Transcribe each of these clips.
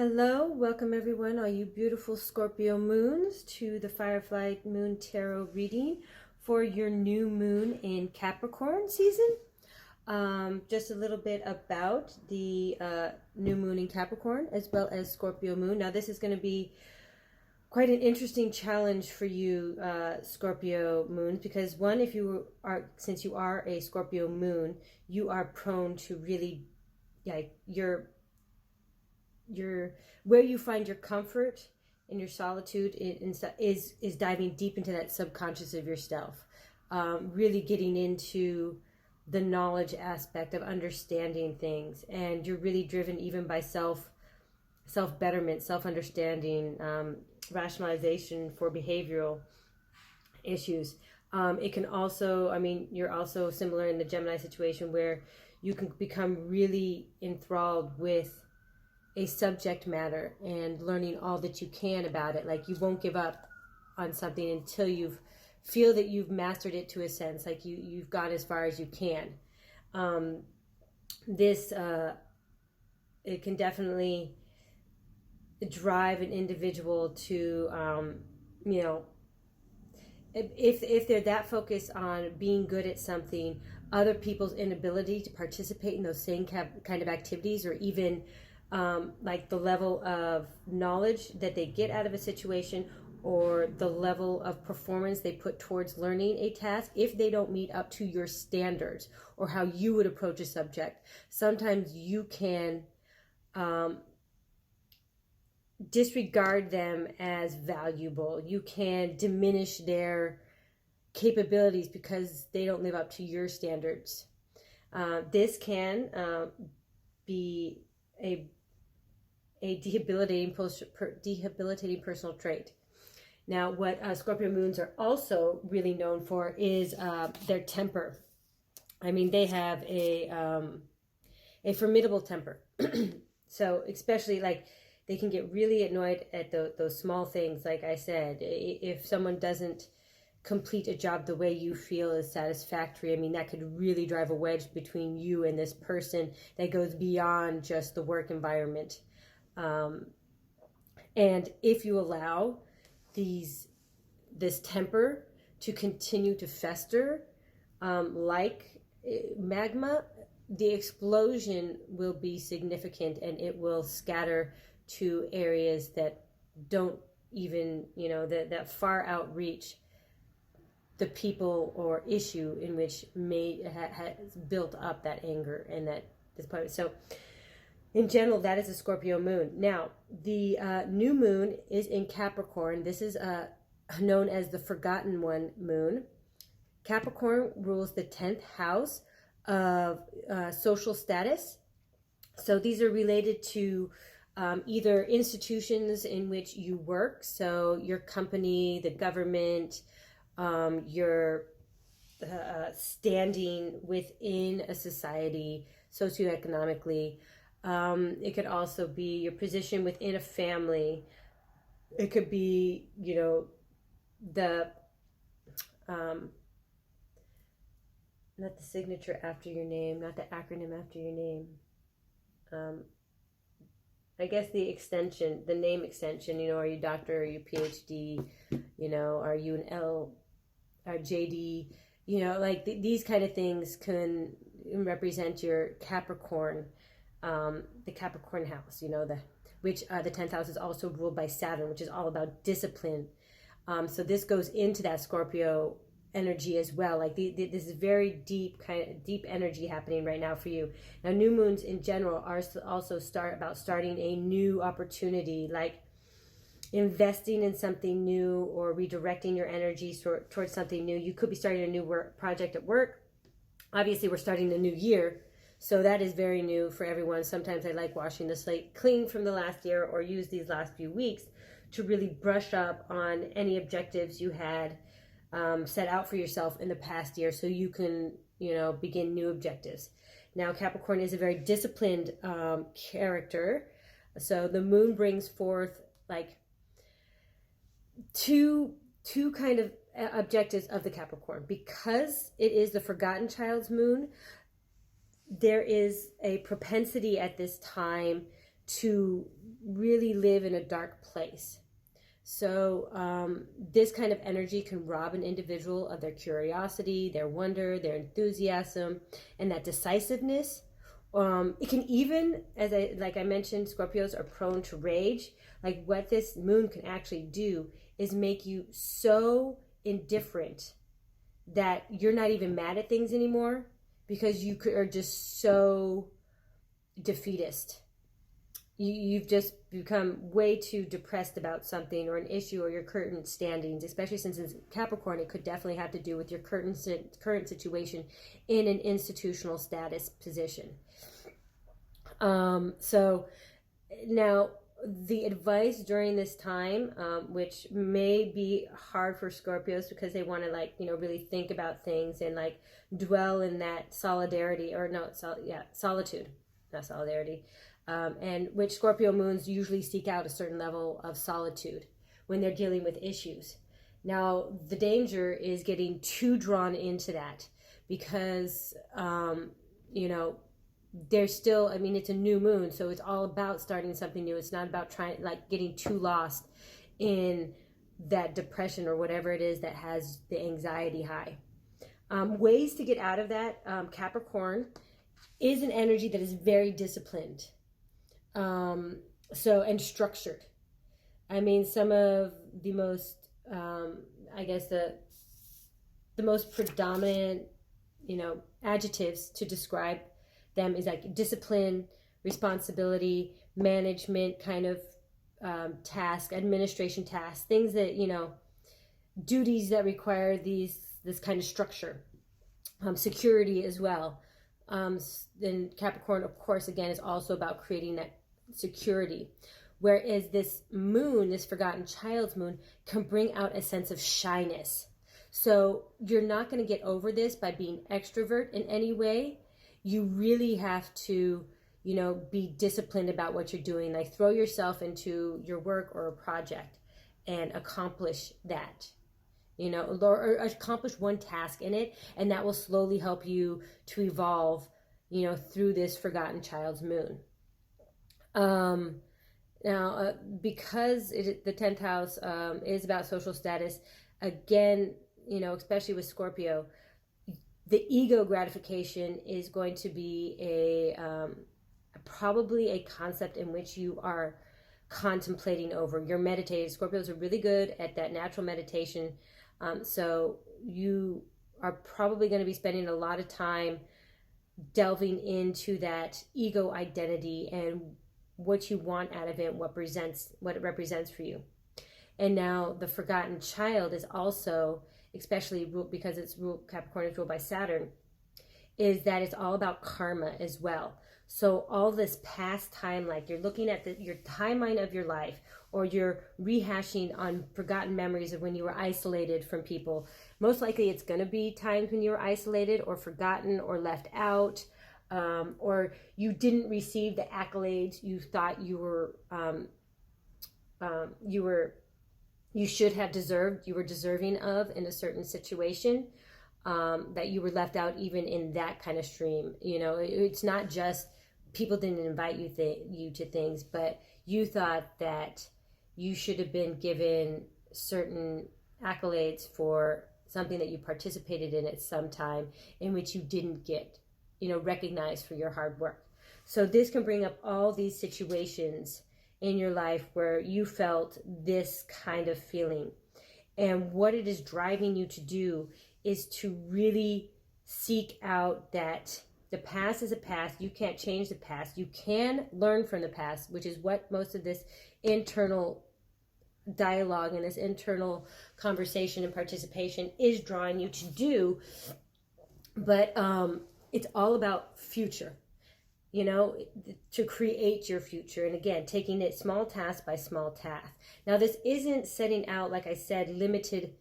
Hello, welcome everyone, all you beautiful Scorpio moons, to the FireFLy Moon Tarot reading for your new moon in Capricorn season. Just a little bit about the new moon in Capricorn as well as Scorpio moon. Now this is going to be quite an interesting challenge for you, Scorpio moons, because one, since you are a Scorpio moon, you are prone to really, like, where you find your comfort and your solitude is diving deep into that subconscious of yourself, really getting into the knowledge aspect of understanding things, and you're really driven even by self-betterment, self-understanding, rationalization for behavioral issues. It can also, you're also similar in the Gemini situation where you can become really enthralled with a subject matter and learning all that you can about it. Like, you won't give up on something until you feel that you've mastered it to a sense, like you've gone as far as you can. It can definitely drive an individual to, if they're that focused on being good at something, other people's inability to participate in those same kind of activities, or even like the level of knowledge that they get out of a situation, or the level of performance they put towards learning a task, if they don't meet up to your standards or how you would approach a subject, sometimes you can disregard them as valuable. You can diminish their capabilities because they don't live up to your standards. This can be a debilitating personal trait. Now, what Scorpio moons are also really known for is their temper. I mean, they have a formidable temper. So especially, like, they can get really annoyed at those small things. Like I said, if someone doesn't complete a job the way you feel is satisfactory, I mean, that could really drive a wedge between you and this person that goes beyond just the work environment. And if you allow this temper to continue to fester, like magma, the explosion will be significant, and it will scatter to areas that don't even, that far outreach the people or issue in which has built up that anger and that disappointment. So in general, that is a Scorpio moon. Now, the new moon is in Capricorn. This is known as the Forgotten One moon. Capricorn rules the 10th house of social status. So these are related to either institutions in which you work, so your company, the government, your standing within a society socioeconomically. It could also be your position within a family. It could be, not the signature after your name, not the acronym after your name. I guess the extension, the name extension, are you doctor, are you PhD, are you an L or JD, like these kind of things can represent your Capricorn, the Capricorn house, the 10th house is also ruled by Saturn, which is all about discipline. So this goes into that Scorpio energy as well. Like this is very deep energy happening right now for you. Now, new moons in general are also about starting a new opportunity, like investing in something new or redirecting your energy towards something new. You could be starting a new project at work. Obviously, we're starting a new year, so that is very new for everyone. Sometimes I like washing the slate clean from the last year, or use these last few weeks to really brush up on any objectives you had set out for yourself in the past year, so you can, begin new objectives. Now, Capricorn is a very disciplined character. So the moon brings forth like two kind of objectives of the Capricorn. Because it is the forgotten child's moon, there is a propensity at this time to really live in a dark place. So this kind of energy can rob an individual of their curiosity, their wonder, their enthusiasm, and that decisiveness. It can even, like I mentioned, Scorpios are prone to rage. Like what this moon can actually do is make you so indifferent that you're not even mad at things anymore because you are just so defeatist. You've just become way too depressed about something or an issue or your current standings, especially since it's Capricorn. It could definitely have to do with your current situation in an institutional status position. So now the advice during this time, which may be hard for Scorpios because they want to really think about things and dwell in that solitude, not solidarity. And which Scorpio moons usually seek out a certain level of solitude when they're dealing with issues. Now, the danger is getting too drawn into that because, there's still, it's a new moon, so it's all about starting something new. It's not about getting too lost in that depression or whatever it is that has the anxiety high. Ways to get out of that, Capricorn is an energy that is very disciplined. And structured. Some of the most, the most predominant, adjectives to describe them is discipline, responsibility, management kind of task, administration tasks, things that, duties that require this kind of structure, security as well. Then Capricorn, of course, again, is also about creating that security. Whereas this moon, this forgotten child's moon, can bring out a sense of shyness. So you're not going to get over this by being extrovert in any way. You really have to, be disciplined about what you're doing. Throw yourself into your work or a project and accomplish that. Or accomplish one task in it, and that will slowly help you to evolve, through this forgotten child's moon. Now, because the 10th house is about social status, again, especially with Scorpio, the ego gratification is going to be probably a concept in which you are contemplating over. You're meditating. Scorpios are really good at that natural meditation. So you are probably going to be spending a lot of time delving into that ego identity and what you want out of it, what it represents for you. And now the forgotten child is also, especially because Capricorn is ruled by Saturn, is that it's all about karma as well. So all this past time, you're looking at your timeline of your life, or you're rehashing on forgotten memories of when you were isolated from people. Most likely it's going to be times when you were isolated or forgotten or left out, or you didn't receive the accolades you thought you should have deserved, you were deserving of in a certain situation, that you were left out even in that kind of stream. It's not just people didn't invite you to things, but you thought that you should have been given certain accolades for something that you participated in at some time in which you didn't get, recognized for your hard work. So this can bring up all these situations in your life where you felt this kind of feeling. And what it is driving you to do is to really seek out that the past is a past. You can't change the past. You can learn from the past, which is what most of this internal dialogue and this internal conversation and participation is drawing you to do. But it's all about future, to create your future. And again, taking it small task by small task. Now, this isn't setting out, like I said, limited,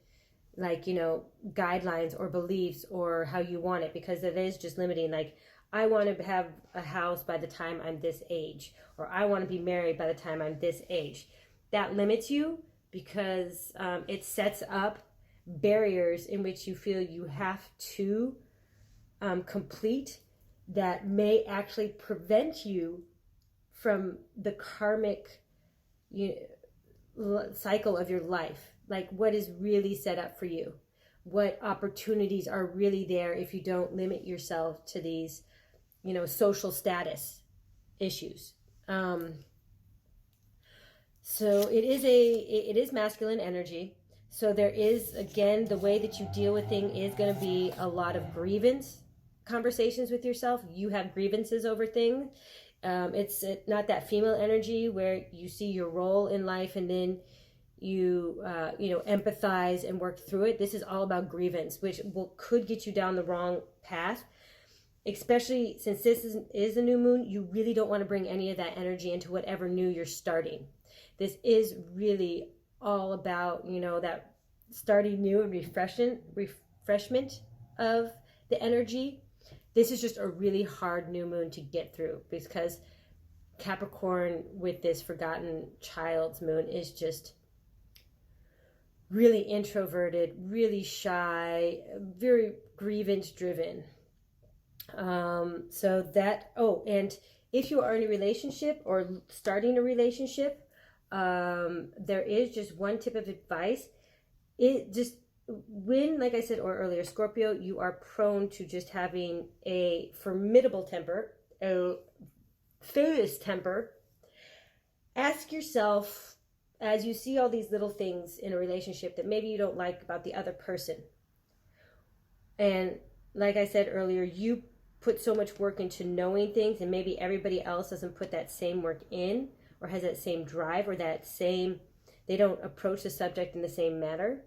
guidelines or beliefs or how you want it, because it is just limiting. I want to have a house by the time I'm this age, or I want to be married by the time I'm this age. That limits you because it sets up barriers in which you feel you have to complete, that may actually prevent you from the karmic cycle of your life. Like, what is really set up for you? What opportunities are really there if you don't limit yourself to these, social status issues? So it is masculine energy. So there is, again, the way that you deal with things is going to be a lot of grievance conversations with yourself. You have grievances over things. It's not that female energy where you see your role in life and then you empathize and work through it. This is all about grievance, which could get you down the wrong path. Especially since this is a new moon, you really don't want to bring any of that energy into whatever new you're starting. This is really all about, that starting new and refreshment of the energy. This is just a really hard new moon to get through because Capricorn with this forgotten child's moon is just really introverted, really shy, very grievance driven. And if you are in a relationship or starting a relationship, there is just one tip of advice. Like I said earlier, Scorpio, you are prone to just having a formidable temper, a fierce temper. Ask yourself, as you see all these little things in a relationship that maybe you don't like about the other person. And like I said earlier, you put so much work into knowing things and maybe everybody else doesn't put that same work in or has that same drive or they don't approach the subject in the same manner.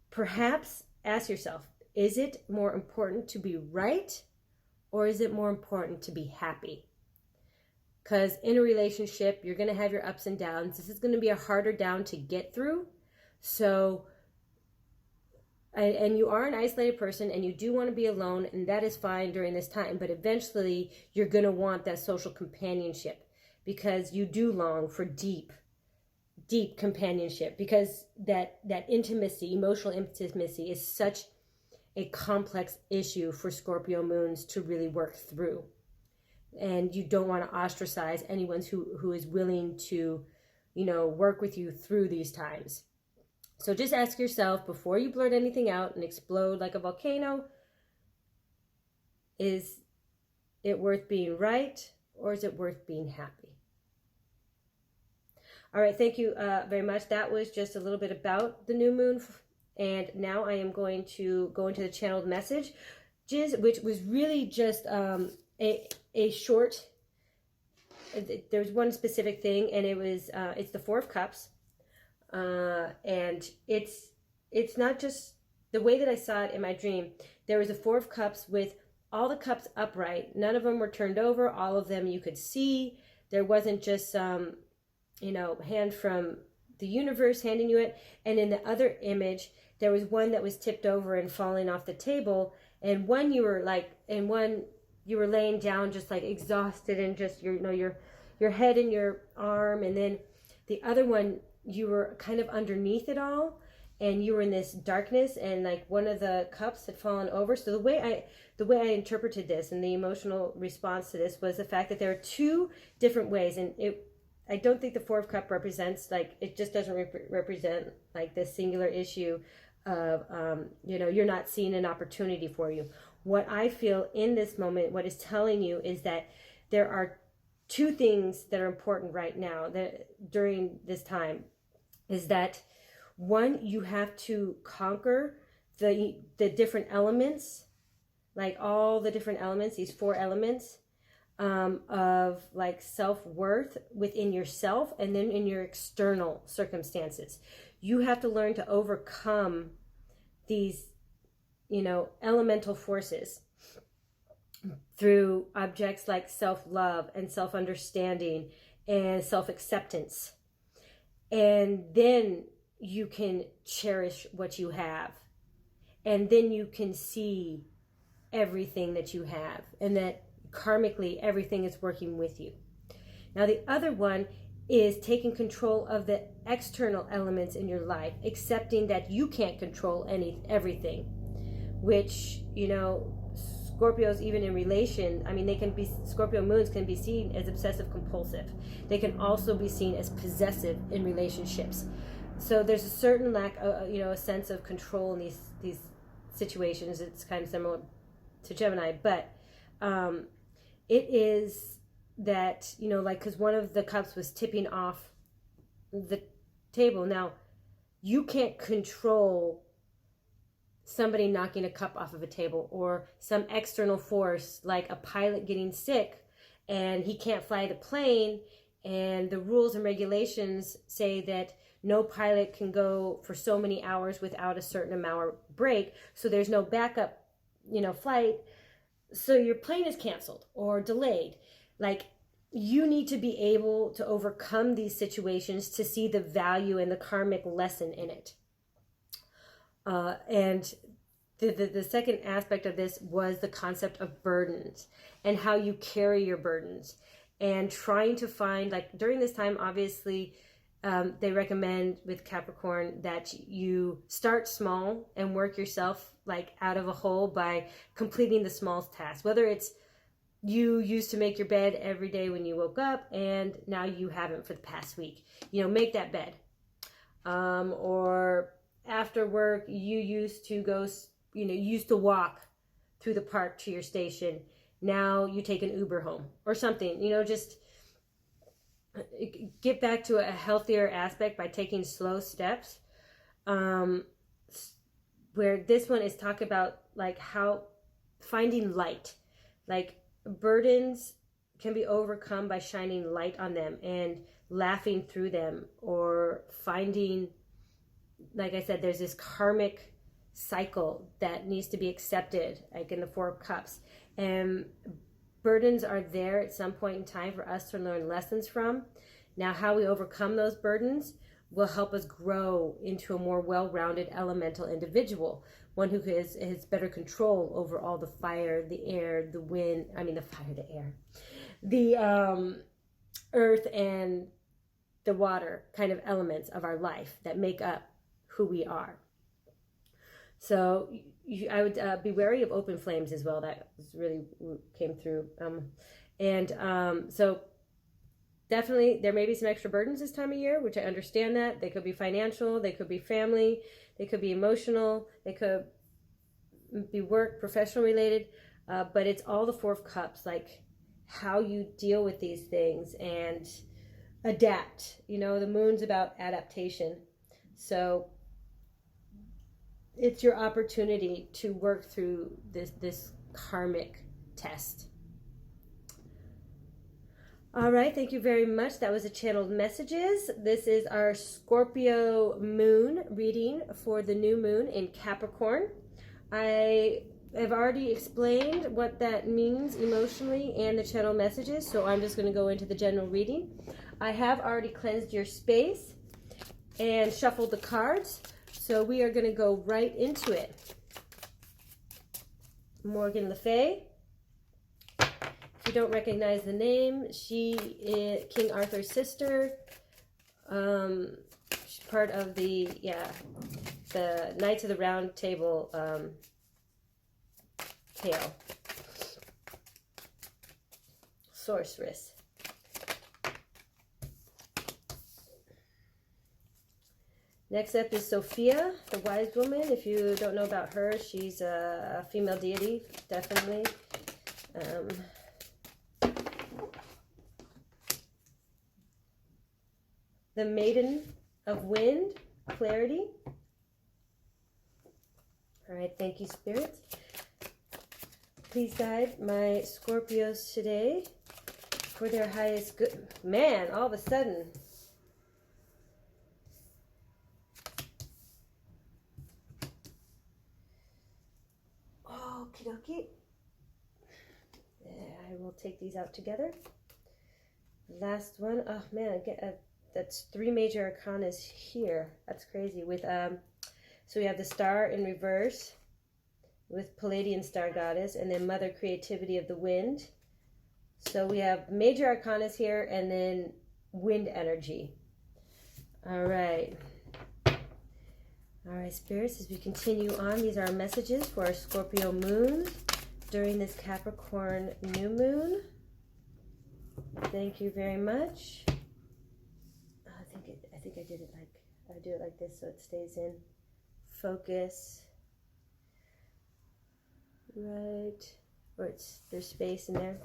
Perhaps ask yourself, is it more important to be right or is it more important to be happy? Because in a relationship, you're going to have your ups and downs. This is going to be a harder down to get through. So, and you are an isolated person and you do want to be alone, and that is fine during this time. But eventually, you're going to want that social companionship because you do long for deep companionship, because that intimacy, emotional intimacy is such a complex issue for Scorpio moons to really work through. And you don't want to ostracize anyone who is willing to, work with you through these times. So just ask yourself before you blurt anything out and explode like a volcano, is it worth being right or is it worth being happy? All right, thank you very much. That was just a little bit about the new moon. And now I am going to go into the channeled message, which was really just a short, there's one specific thing, and it's the Four of Cups. And it's not just the way that I saw it in my dream. There was a Four of Cups with all the cups upright. None of them were turned over. All of them you could see. There wasn't just some, hand from the universe handing you it. And in the other image, there was one that was tipped over and falling off the table. And one you were laying down just like exhausted and just your head in your arm. And then the other one, you were kind of underneath it all and you were in this darkness and like one of the cups had fallen over. So the way I interpreted this and the emotional response to this was the fact that there are two different ways. And I don't think the Four of Cups represents, it just doesn't represent like this singular issue of, you're not seeing an opportunity for you. What I feel in this moment, what is telling you is that there are two things that are important right now that during this time is that one, you have to conquer the different elements, like all the different elements, these four elements of like self-worth within yourself and then in your external circumstances. You have to learn to overcome these, elemental forces through objects like self-love and self-understanding and self-acceptance. And then you can cherish what you have. And then you can see everything that you have and that karmically everything is working with you. Now the other one is taking control of the external elements in your life, accepting that you can't control everything, which, Scorpios, even in relation, I mean, Scorpio moons can be seen as obsessive compulsive. They can also be seen as possessive in relationships. So there's a certain lack of, a sense of control in these situations. It's kind of similar to Gemini, but it is that, because one of the cups was tipping off the table. Now, you can't control somebody knocking a cup off of a table, or some external force like a pilot getting sick and he can't fly the plane, and the rules and regulations say that no pilot can go for so many hours without a certain amount of break, so there's no backup flight, so your plane is canceled or delayed. Like, you need to be able to overcome these situations to see the value and the karmic lesson in it. And the second aspect of this was the concept of burdens and how you carry your burdens, and trying to find, like, during this time, obviously, they recommend with Capricorn that you start small and work yourself like out of a hole by completing the small tasks. Whether it's you used to make your bed every day when you woke up and now you haven't for the past week, make that bed. Or after work, you used to go, used to walk through the park to your station. Now you take an Uber home or something, just get back to a healthier aspect by taking slow steps. Where this one is talk about like how finding light, like burdens can be overcome by shining light on them and laughing through them, or finding, like I said, there's this karmic cycle that needs to be accepted, like in the Four of Cups. And burdens are there at some point in time for us to learn lessons from. Now, how we overcome those burdens will help us grow into a more well-rounded elemental individual, one who has better control over all the fire, the air, the wind, the fire, the air, the earth and the water kind of elements of our life that make up who we are. So I would be wary of open flames as well. That really came through. So definitely there may be some extra burdens this time of year, which I understand that. They could be financial, they could be family, they could be emotional, they could be work, professional related, but it's all the Four of Cups, like how you deal with these things and adapt. The moon's about adaptation. So it's your opportunity to work through this karmic test. All right, thank you very much. That was the channeled messages. This is our Scorpio moon reading for the new moon in Capricorn. I have already explained what that means emotionally and the channel messages, so I'm just going to go into the general reading. I have already cleansed your space and shuffled the cards, so we are going to go right into it. Morgan Le Fay. If you don't recognize the name, she is King Arthur's sister. She's part of the Knights of the Round Table tale. Sorceress. Next up is Sophia, the wise woman. If you don't know about her, she's a female deity, definitely. The Maiden of Wind, Clarity. All right, thank you, spirits. Please guide my Scorpios today for their highest good. Man, all of a sudden. Okie dokie. I will take these out together. Last one. Oh man, I get that's 3 major arcanas here. That's crazy. With so we have the Star in reverse with Palladian Star Goddess, and then Mother Creativity of the Wind. So we have major arcanas here, and then wind energy. All right. All right, spirits, as we continue on, these are our messages for our Scorpio moon during this Capricorn new moon. Thank you very much. I think I did it like, I do it like this so it stays in focus. Right, or there's space in there.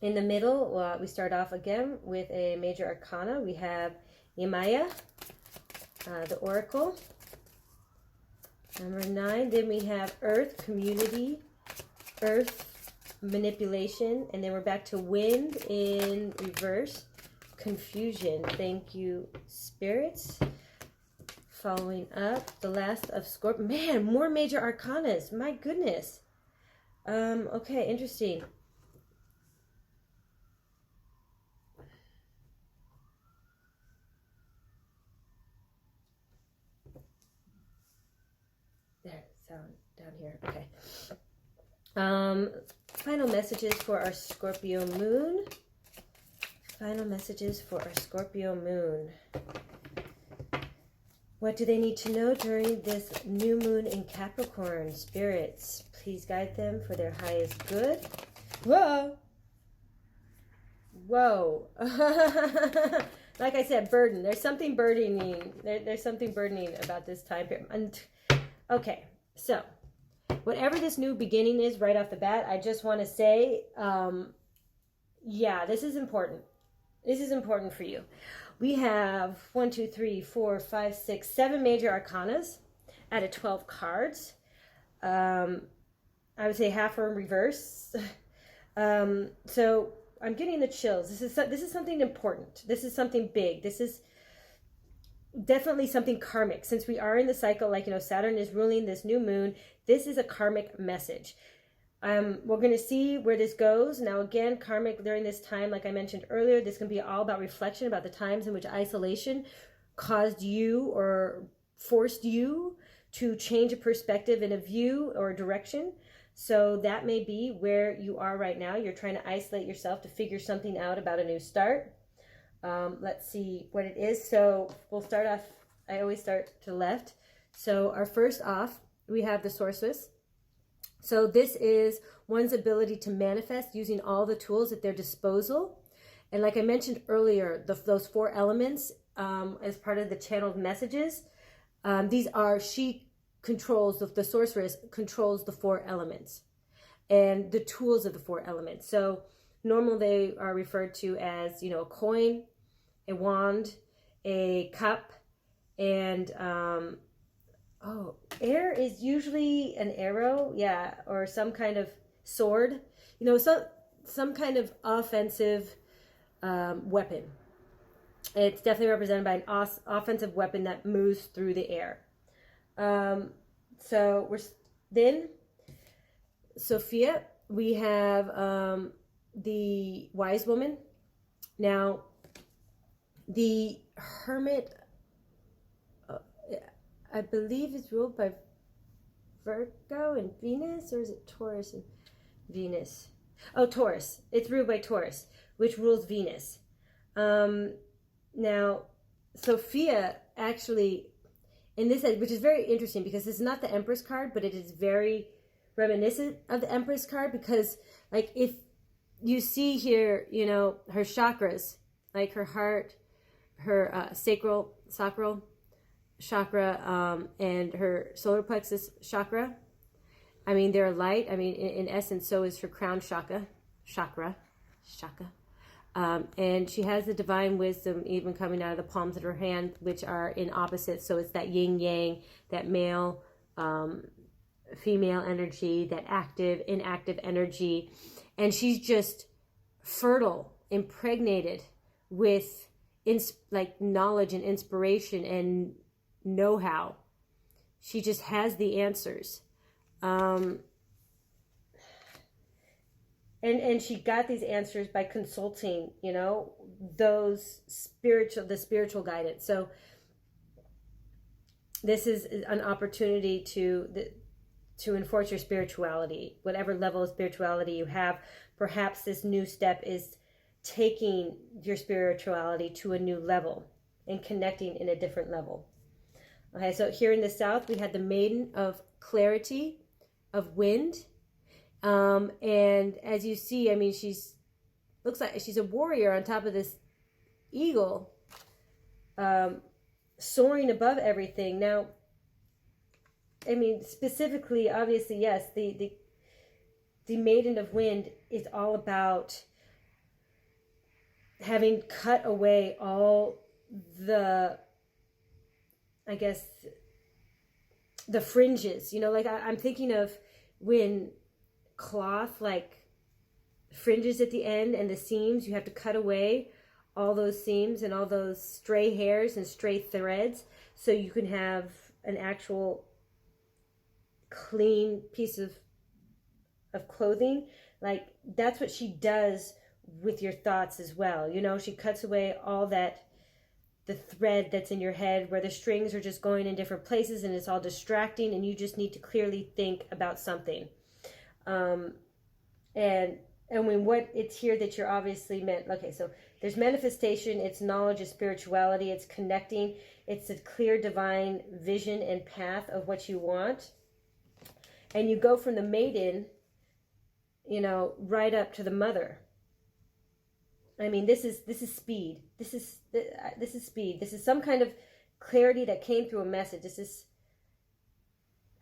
In the middle, we start off again with a major arcana. We have Yemaya, the Oracle. Number 9, then we have Earth, Community, Earth, Manipulation, and then we're back to Wind in reverse, Confusion. Thank you, spirits. Following up, the last of Scorpio. Man, more major arcanas. My goodness. Okay, interesting. There, sound down here. Okay. Final messages for our Scorpio moon. Final messages for our Scorpio moon. What do they need to know during this new moon in Capricorn? Spirits, please guide them for their highest good. Whoa. Whoa. Like I said, burden. There's something burdening. There's something burdening about this time period. Okay, so whatever this new beginning is right off the bat, I just want to say, yeah, this is important. This is important for you. We have 1, 2, 3, 4, 5, 6, 7 major arcanas out of 12 cards. I would say half are in reverse. So I'm getting the chills. This is something important. This is something big. This is definitely something karmic. Since we are in the cycle, like, you know, Saturn is ruling this new moon, this is a karmic message. We're going to see where this goes. Now, again, karmic during this time, like I mentioned earlier, this can be all about reflection, about the times in which isolation caused you or forced you to change a perspective and a view or a direction. So that may be where you are right now. You're trying to isolate yourself to figure something out about a new start. Let's see what it is. So we'll start off, I always start to the left. So our first off, we have the Sorceress. So this is one's ability to manifest using all the tools at their disposal. And like I mentioned earlier, those 4 elements as part of the channeled messages, she controls, the Sorceress controls the 4 elements and the tools of the 4 elements. So normally they are referred to as, you know, a coin, a wand, a cup, and air is usually an arrow, yeah, or some kind of sword, you know, some kind of offensive weapon. It's definitely represented by an offensive weapon that moves through the air. So we're then Sophia. We have the wise woman. Now, the Hermit, I believe, is ruled by Virgo and Venus, or is it Taurus and Venus? Oh, Taurus. It's ruled by Taurus, which rules Venus. Now, Sophia actually, in this, which is very interesting because it's not the Empress card, but it is very reminiscent of the Empress card because, like, if you see here, you know, her chakras, like her heart, her sacral chakra, and her solar plexus chakra, I mean, they're light. I mean, in essence, so is her crown chakra. And she has the divine wisdom even coming out of the palms of her hand, which are in opposites. So it's that yin yang, that male, female energy, that active, inactive energy. And she's just fertile, impregnated with like knowledge and inspiration and know-how. She just has the answers. And she got these answers by consulting, you know, the spiritual guidance. So this is an opportunity to enforce your spirituality, whatever level of spirituality you have. Perhaps this new step is taking your spirituality to a new level and connecting in a different level. Okay, so here in the South, we had the Maiden of Clarity, of wind. And as you see, I mean, looks like she's a warrior on top of this eagle, soaring above everything. Now, I mean, specifically, obviously, yes, the Maiden of Wind is all about having cut away all the, I guess, the fringes. You know, like I'm thinking of when cloth, like fringes at the end and the seams, you have to cut away all those seams and all those stray hairs and stray threads so you can have an actual clean piece of clothing. Like that's what she does with your thoughts as well. You know, she cuts away all that, the thread that's in your head where the strings are just going in different places and it's all distracting and you just need to clearly think about something. And when what it's here that you're obviously meant, okay, so there's manifestation, it's knowledge, it's spirituality, it's connecting, it's a clear divine vision and path of what you want. And you go from the maiden, you know, right up to the mother. I mean, this is speed. This is speed. This is some kind of clarity that came through a message. This is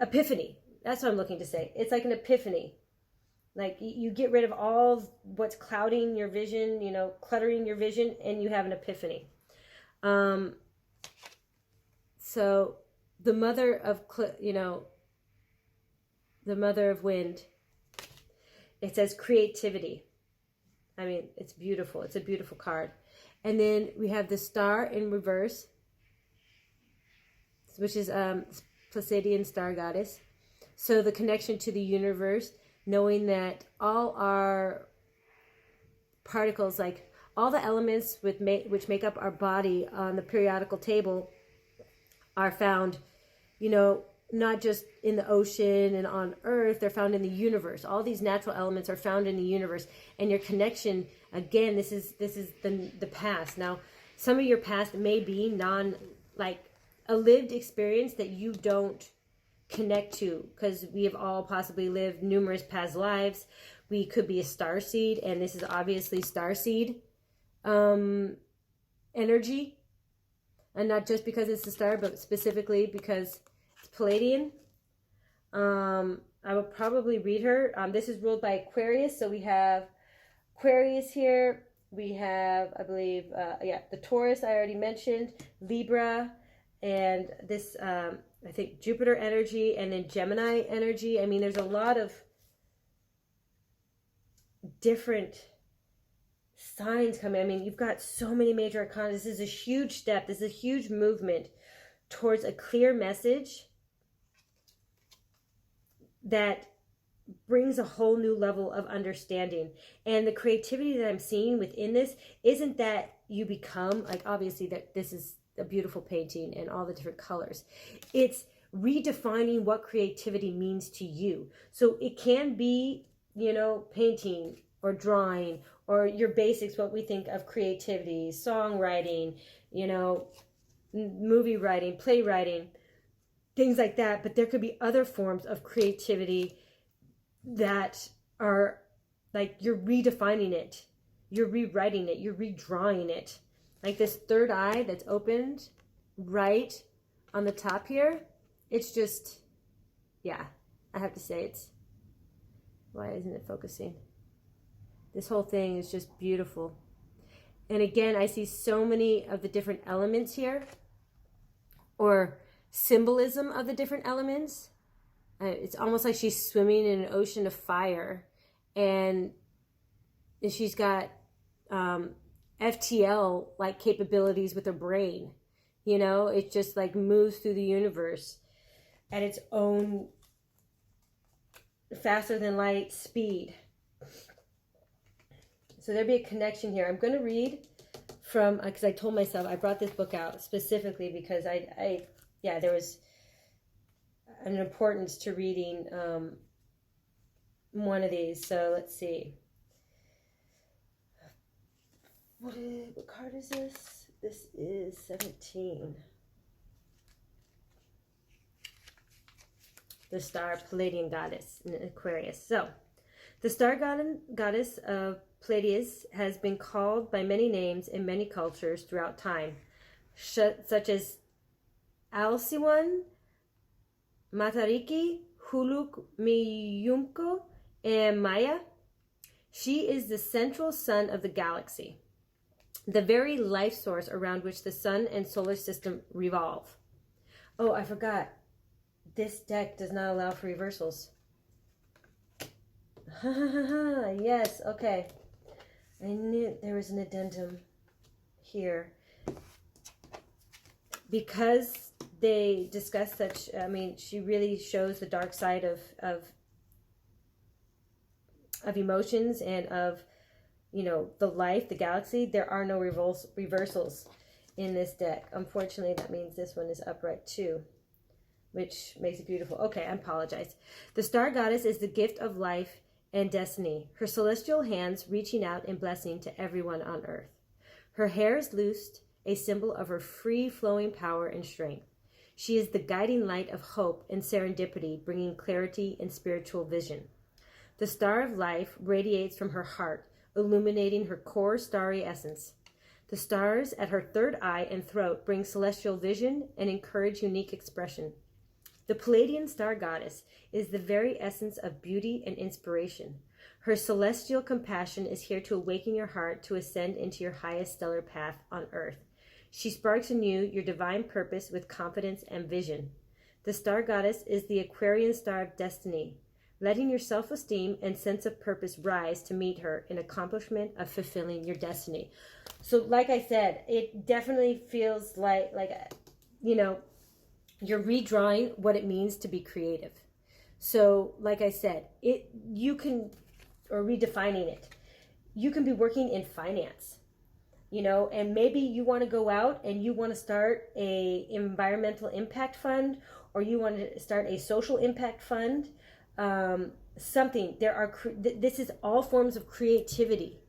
epiphany. That's what I'm looking to say. It's like an epiphany. Like you get rid of all what's clouding your vision, you know, cluttering your vision, and you have an epiphany. So the mother of, you know, the mother of wind, it says creativity. I mean, it's beautiful. It's a beautiful card. And then we have the star in reverse, which is Pleiadian star goddess. So the connection to the universe, knowing that all our particles, like all the elements which make up our body on the periodical table are found, you know, not just in the ocean and on Earth, they're found in the universe. All these natural elements are found in the universe. And your connection, again, this is the past. Now, some of your past may be like a lived experience that you don't connect to, because we have all possibly lived numerous past lives. We could be a starseed, and this is obviously starseed energy. And not just because it's a star, but specifically because it's Pleiadian. I will probably read her. This is ruled by Aquarius. So we have Aquarius here. We have, I believe, the Taurus I already mentioned, Libra, and this, I think, Jupiter energy, and then Gemini energy. I mean, there's a lot of different signs coming. I mean, you've got so many major arcana. This is a huge step. This is a huge movement towards a clear message that brings a whole new level of understanding. And the creativity that I'm seeing within this isn't that you become, like, obviously that this is a beautiful painting and all the different colors. It's redefining what creativity means to you. So it can be, you know, painting or drawing or your basics, what we think of creativity, songwriting, you know, movie writing, playwriting, things like that. But there could be other forms of creativity that are like you're redefining it, you're rewriting it, you're redrawing it. Like this third eye that's opened right on the top here. It's just, yeah, I have to say it's, why isn't it focusing? This whole thing is just beautiful. And again, I see so many of the different elements here, or symbolism of the different elements. It's almost like she's swimming in an ocean of fire, and she's got FTL like capabilities with her brain. You know, it just like moves through the universe at its own faster than light speed. So there'd be a connection here. I'm going to read from, because I told myself I brought this book out specifically because there was an importance to reading one of these. So let's see. What card is this? This is 17. the star Palladian goddess in Aquarius. So, the star goddess of Pleiades has been called by many names in many cultures throughout time, such as Alciwan, Matariki, Huluk, Miyumko, and Maya. She is the central sun of the galaxy, the very life source around which the sun and solar system revolve. Oh, I forgot. This deck does not allow for reversals. Yes, okay. I knew there was an addendum here. Because they discuss such, I mean, she really shows the dark side of emotions and of, you know, the life, the galaxy. There are no reversals in this deck. Unfortunately, that means this one is upright too, which makes it beautiful. Okay, I apologize. The star goddess is the gift of life and destiny, her celestial hands reaching out in blessing to everyone on earth. Her hair is loosed, a symbol of her free-flowing power and strength. She is the guiding light of hope and serendipity, bringing clarity and spiritual vision. The star of life radiates from her heart, illuminating her core starry essence. The stars at her third eye and throat bring celestial vision and encourage unique expression. The Palladian star goddess is the very essence of beauty and inspiration. Her celestial compassion is here to awaken your heart to ascend into your highest stellar path on earth. She sparks in you your divine purpose with confidence and vision. The star goddess is the Aquarian star of destiny, letting your self-esteem and sense of purpose rise to meet her in accomplishment of fulfilling your destiny. So like I said, it definitely feels like you know, you're redrawing what it means to be creative. So like I said, you can, or redefining it, you can be working in finance, you know, and maybe you want to go out and you want to start a environmental impact fund, or you want to start a social impact fund, something. This is all forms of creativity.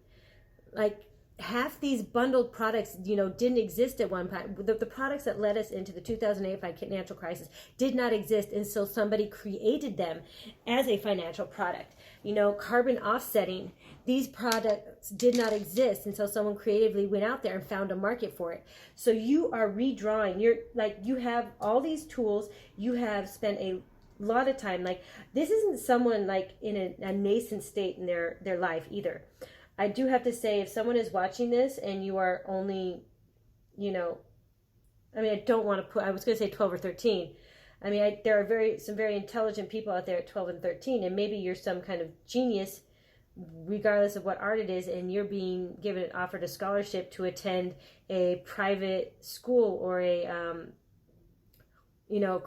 Like, half these bundled products, you know, didn't exist at one time. The products that led us into the 2008 financial crisis did not exist until somebody created them as a financial product. You know, carbon offsetting, these products did not exist until someone creatively went out there and found a market for it. So you are redrawing. You have all these tools. You have spent a lot of time. Like, this isn't someone like in a nascent state in their life either. I do have to say, if someone is watching this and you are only, you know, I mean, I don't want to put, I was going to say 12 or 13. I mean, there are some very intelligent people out there at 12 and 13, and maybe you're some kind of genius, regardless of what art it is, and you're being offered a scholarship to attend a private school or a, you know,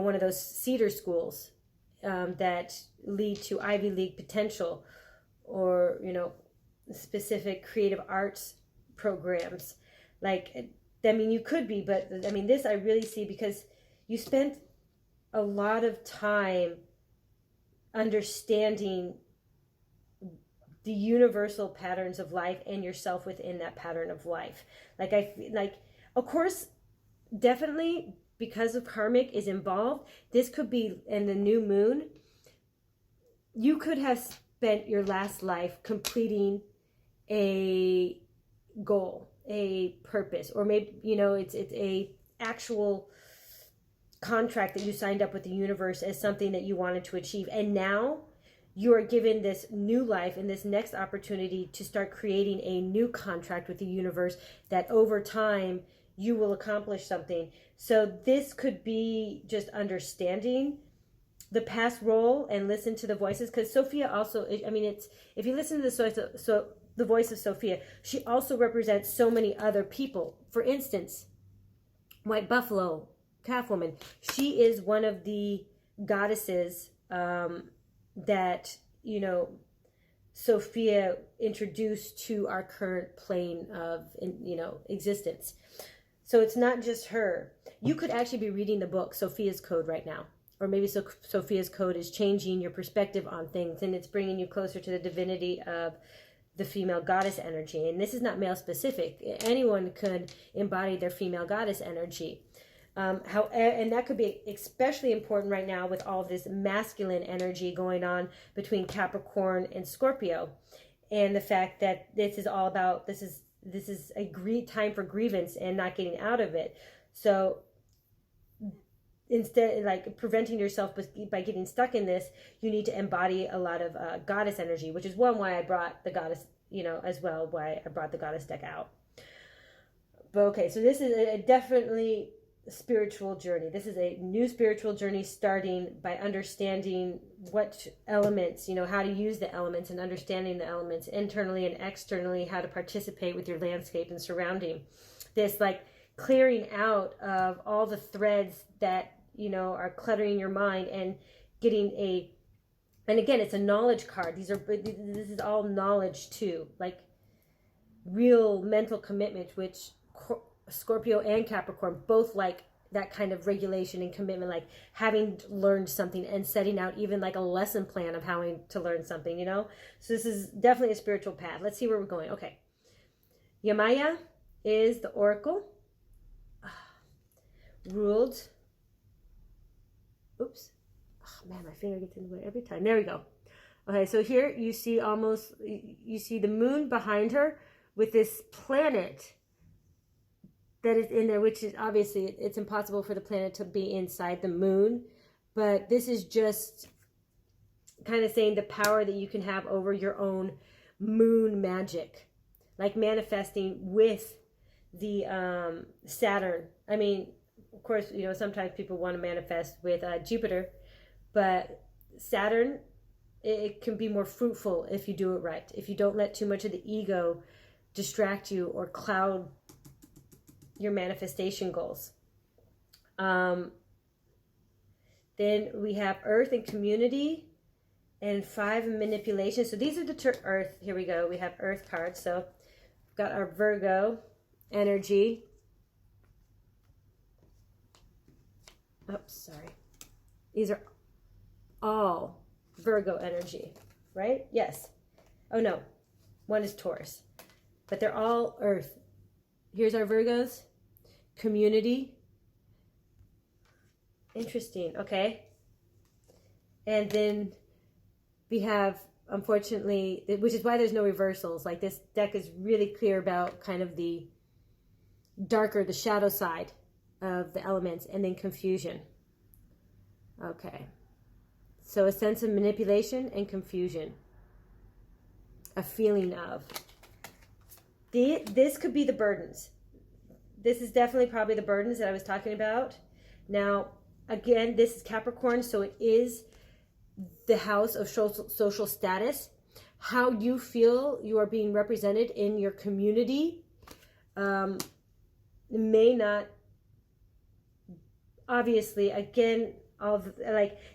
one of those Cedar schools that lead to Ivy League potential, or, you know, specific creative arts programs. Like, I mean, you could be, but I mean, this I really see because you spent a lot of time understanding the universal patterns of life and yourself within that pattern of life. Of course, definitely, because of karmic is involved, this could be in the new moon. You could have spent your last life completing a goal, a purpose, or maybe, you know, it's a actual contract that you signed up with the universe as something that you wanted to achieve, and now you are given this new life and this next opportunity to start creating a new contract with the universe that over time you will accomplish something. So this could be just understanding the past role and listen to the voices, because Sophia also, I mean, it's, if you listen to the voice of Sophia, she also represents so many other people. For instance, White Buffalo, Calf Woman, she is one of the goddesses that, you know, Sophia introduced to our current plane of, you know, existence. So it's not just her. You could actually be reading the book Sophia's Code right now. Or maybe Sophia's Code is changing your perspective on things, and it's bringing you closer to the divinity of the female goddess energy. And this is not male specific. Anyone could embody their female goddess energy. And that could be especially important right now with all of this masculine energy going on between Capricorn and Scorpio, and the fact that this is all about, this is a time for grievance and not getting out of it. So instead, like preventing yourself by getting stuck in this, you need to embody a lot of goddess energy, which is why I brought the goddess, as well, why I brought the goddess deck out. But okay, so this is a definitely spiritual journey. This is a new spiritual journey, starting by understanding what elements, how to use the elements, and understanding the elements internally and externally, how to participate with your landscape and surrounding. This like clearing out of all the threads that are cluttering your mind, and getting and again, it's a knowledge card. This is all knowledge too, like real mental commitment, which Scorpio and Capricorn both like that kind of regulation and commitment, like having learned something and setting out even like a lesson plan of how to learn something, So this is definitely a spiritual path. Let's see where we're going. Okay. Yamaya is the oracle. Ruled. Oops. Oh man, my finger gets in the way every time. There we go. Okay, so here you see the moon behind her with this planet that is in there, which is obviously, it's impossible for the planet to be inside the moon, but this is just kind of saying the power that you can have over your own moon magic, like manifesting with the Saturn. I mean, of course, sometimes people want to manifest with Jupiter, but Saturn, it can be more fruitful if you do it right. If you don't let too much of the ego distract you or cloud your manifestation goals. Then we have Earth and community, and 5 manipulation. So these are the Earth. Here we go. We have Earth cards. So we've got our Virgo energy. Oops, sorry. These are all Virgo energy, right? Yes. Oh no, one is Taurus, but they're all Earth. Here's our Virgos. Community. Interesting. Okay. And then we have, unfortunately, which is why there's no reversals. Like, this deck is really clear about kind of the darker, the shadow side of the elements, and then confusion. Okay. So a sense of manipulation and confusion. A feeling of. This could be the burdens. This is definitely probably the burdens that I was talking about. Now, again, this is Capricorn, so it is the house of social status. How you feel you are being represented in your community may not, obviously, again,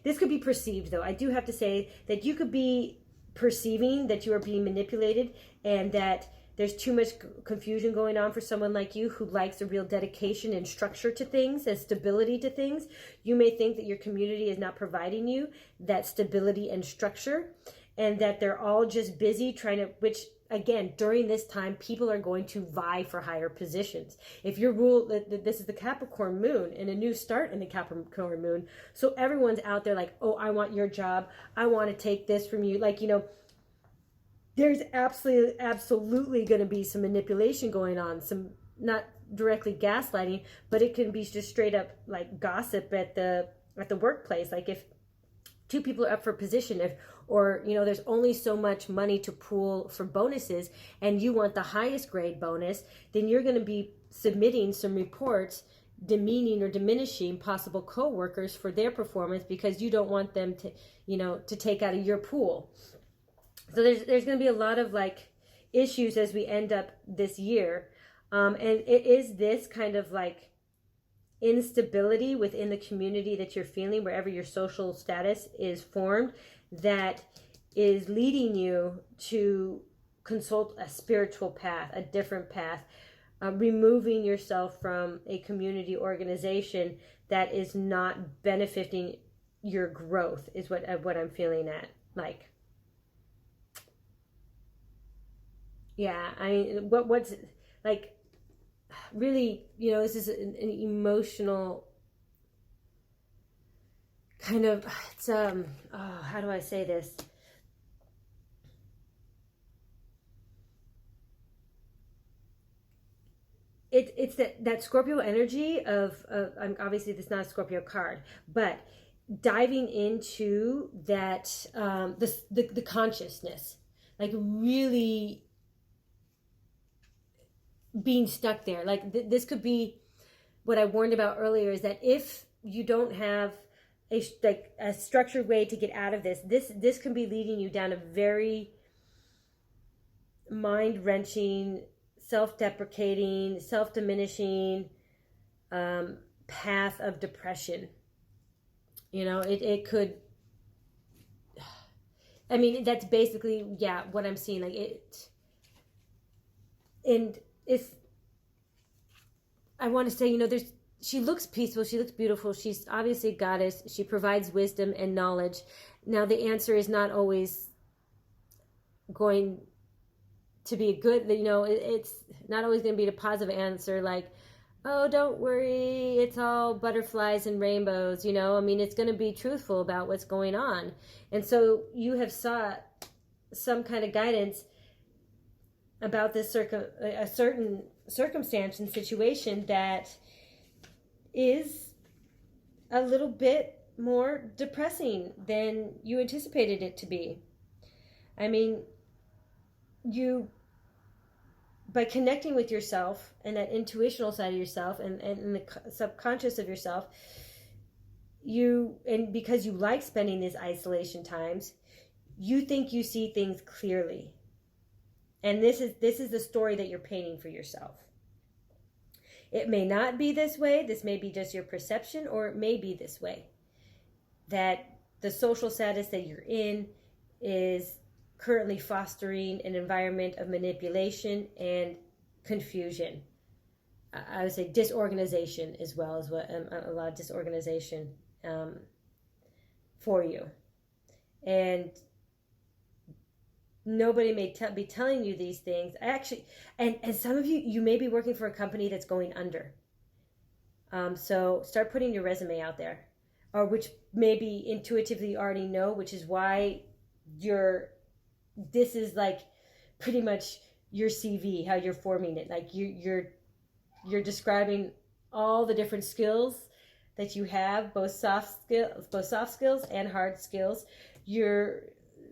this could be perceived, though. I do have to say that you could be perceiving that you are being manipulated, and that there's too much confusion going on for someone like you who likes a real dedication and structure to things and stability to things. You may think that your community is not providing you that stability and structure, and that they're all just busy trying to, which again, during this time, people are going to vie for higher positions. If you're this is the Capricorn moon and a new start in the Capricorn moon. So everyone's out there like, oh, I want your job. I want to take this from you. Like, there's absolutely going to be some manipulation going on. Some, not directly gaslighting, but it can be just straight up like gossip at the workplace. Like, if 2 people are up for position, or there's only so much money to pool for bonuses, and you want the highest grade bonus, then you're going to be submitting some reports demeaning or diminishing possible co-workers for their performance, because you don't want them to, to take out of your pool. So there's going to be a lot of like issues as we end up this year. And it is this kind of like instability within the community that you're feeling, wherever your social status is formed, that is leading you to consult a spiritual path, a different path, removing yourself from a community organization that is not benefiting your growth, is what I'm feeling at. Like, yeah, I mean, what's like really, this is an emotional kind of, it's, oh, how do I say this? It's that Scorpio energy of obviously this is not a Scorpio card, but diving into that, the consciousness, like really being stuck there. Like this could be what I warned about earlier, is that if you don't have a structured way to get out of this can be leading you down a very mind-wrenching, self-deprecating, self-diminishing path of depression. You know, it could, I mean, that's basically, yeah, what I'm seeing. Like it, and if I want to say, you know, she looks peaceful, she looks beautiful, she's obviously a goddess, she provides wisdom and knowledge. Now the answer is not always going to be a good, you know, it's not always going to be a positive answer, like, oh, don't worry, it's all butterflies and rainbows, you know. I mean, it's going to be truthful about what's going on. And so you have sought some kind of guidance about this a certain circumstance and situation that is a little bit more depressing than you anticipated it to be. I mean, by connecting with yourself and that intuitional side of yourself and the subconscious of yourself, and because you like spending these isolation times, you think you see things clearly. And this is the story that you're painting for yourself. It may not be this way. This may be just your perception, or it may be this way. That the social status that you're in is currently fostering an environment of manipulation and confusion. I would say disorganization as well, as what a lot of disorganization for you. And nobody may be telling you these things. Actually, and some of you may be working for a company that's going under. So start putting your resume out there, or which maybe intuitively you already know, which is why this is like pretty much your CV, how you're forming it. Like you're describing all the different skills that you have, both soft skills and hard skills. You're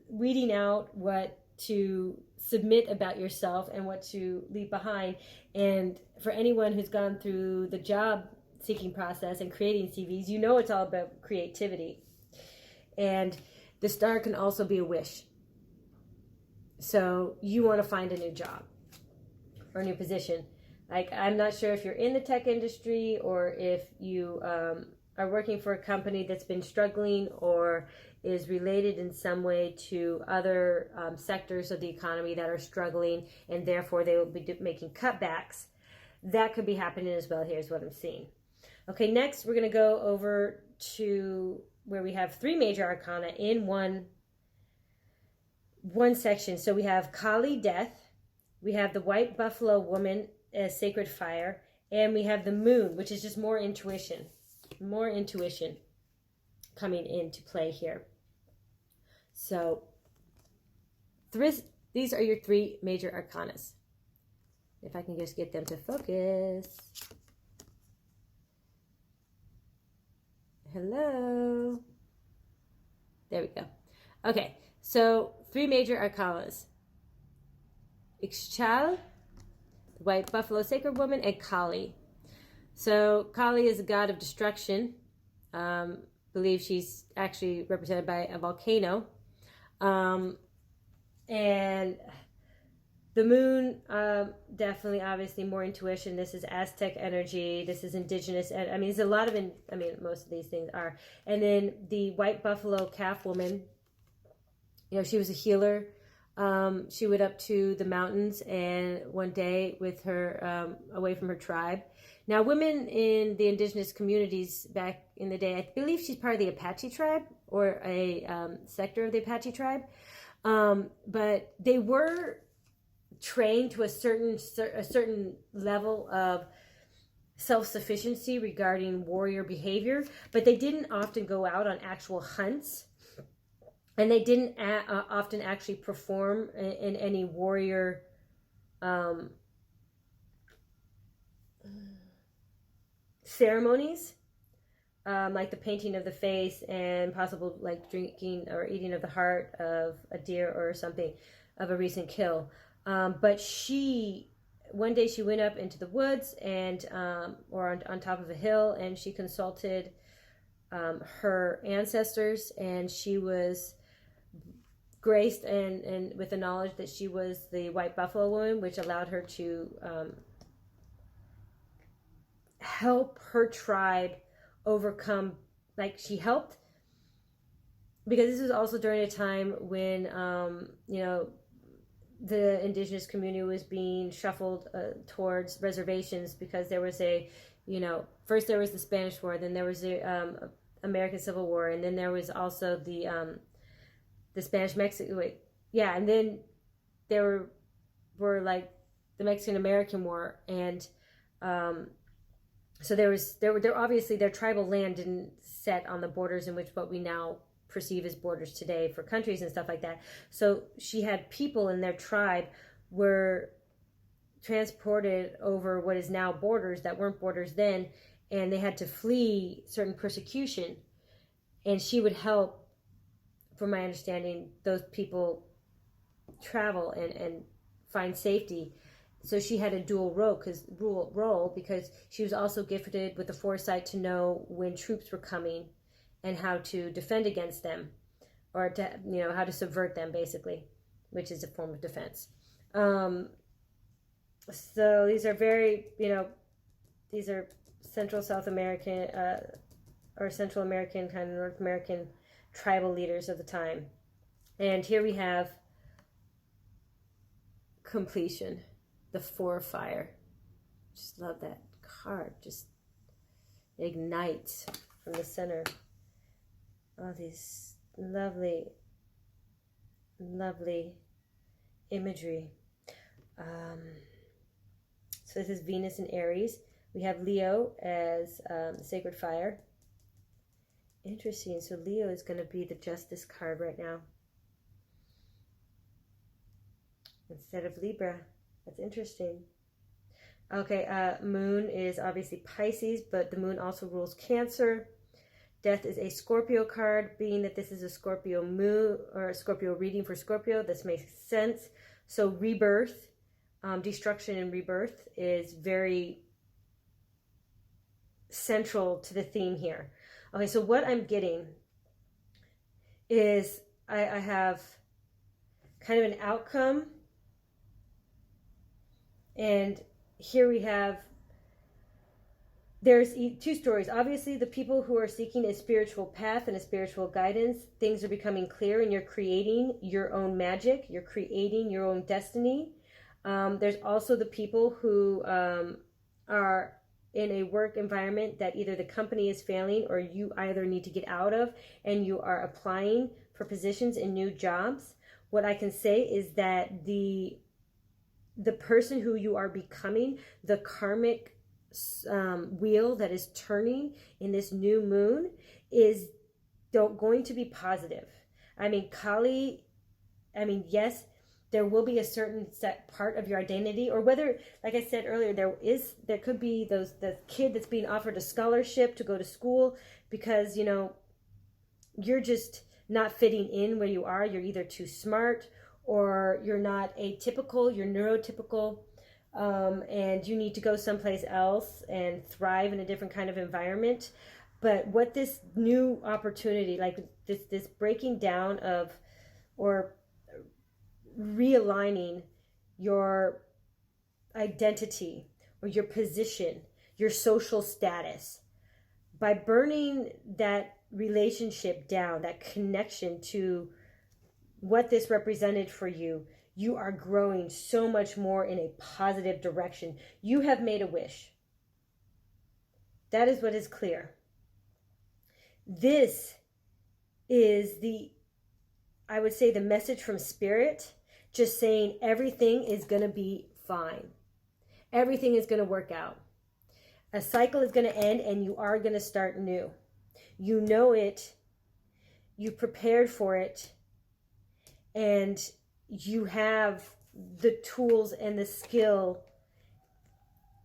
weeding out what to submit about yourself and what to leave behind. And for anyone who's gone through the job seeking process and creating CVs, you know it's all about creativity. And the star can also be a wish. So you want to find a new job or a new position. Like, I'm not sure if you're in the tech industry or if you are working for a company that's been struggling or is related in some way to other sectors of the economy that are struggling, and therefore they will be making cutbacks. That could be happening as well. Here's what I'm seeing. Okay, next we're going to go over to where we have 3 major arcana in one section. So we have Kali, death, we have the white buffalo woman as sacred fire, and we have the moon, which is just more intuition coming into play here. So these are your 3 major arcanas. If I can just get them to focus. Hello. There we go. Okay, so 3 major arcanas. Ixchel, the white buffalo sacred woman, and Kali. So Kali is a god of destruction. Believe she's actually represented by a volcano. And the moon, definitely, obviously, more intuition. This is Aztec energy. This is indigenous. I mean, there's a lot of, most of these things are. And then the white buffalo calf woman, you know, she was a healer. She went up to the mountains and one day with her, away from her tribe. Now, women in the indigenous communities back in the day, I believe she's part of the Apache tribe or a sector of the Apache tribe. But they were trained to a certain level of self-sufficiency regarding warrior behavior, but they didn't often go out on actual hunts, and they didn't often actually perform in any warrior ceremonies, like the painting of the face and possible like drinking or eating of the heart of a deer or something of a recent kill. But one day she went up into the woods and or on top of a hill, and she consulted her ancestors, and she was graced and with the knowledge that she was the white buffalo woman, which allowed her to help her tribe overcome, like she helped, because this was also during a time when you know, the indigenous community was being shuffled towards reservations, because there was a, you know, first there was the Spanish War, then there was the American Civil War, and then there was also the Spanish-Mexican, and then there were like the Mexican-American War, and so there obviously their tribal land didn't set on the borders in which what we now perceive as borders today for countries and stuff like that. So she had people in their tribe were transported over what is now borders that weren't borders then, and they had to flee certain persecution, and she would help, from my understanding, those people travel and find safety. So she had a dual role because she was also gifted with the foresight to know when troops were coming and how to defend against them, or to, you know, how to subvert them, basically, which is a form of defense. So these are very, you know, these are Central South American or Central American, kind of North American tribal leaders of the time. And here we have completion, the Four of Fire. Just love that card. Just ignites from the center. All these lovely, lovely imagery. So this is Venus in Aries. We have Leo as the sacred fire. Interesting. So Leo is going to be the Justice card right now, instead of Libra. That's interesting. Okay, Moon is obviously Pisces, but the Moon also rules Cancer. Death is a Scorpio card, being that this is a Scorpio moon or a Scorpio reading for Scorpio. This makes sense. So rebirth, destruction and rebirth is very central to the theme here. Okay, so what I'm getting is I have kind of an outcome, and here we have, there's two stories. Obviously, the people who are seeking a spiritual path and a spiritual guidance, things are becoming clear, and you're creating your own magic. You're creating your own destiny. There's also the people who are in a work environment that either the company is failing or you either need to get out of, and you are applying for positions in new jobs. What I can say is that the person who you are becoming, the karmic wheel that is turning in this new moon, is going to be positive. I mean, Kali, yes, there will be a certain set part of your identity, or whether, like I said earlier, there could be the kid that's being offered a scholarship to go to school because, you know, you're just not fitting in where you are. You're either too smart, or you're not atypical, you're neurotypical, and you need to go someplace else and thrive in a different kind of environment. But what this new opportunity, like this breaking down of, or realigning your identity or your position, your social status, by burning that relationship down, that connection to what this represented for you, you are growing so much more in a positive direction. You have made a wish. That is what is clear. This is I would say, the message from Spirit, just saying everything is going to be fine. Everything is going to work out. A cycle is going to end and you are going to start new. You know it. You prepared for it. And you have the tools and the skill.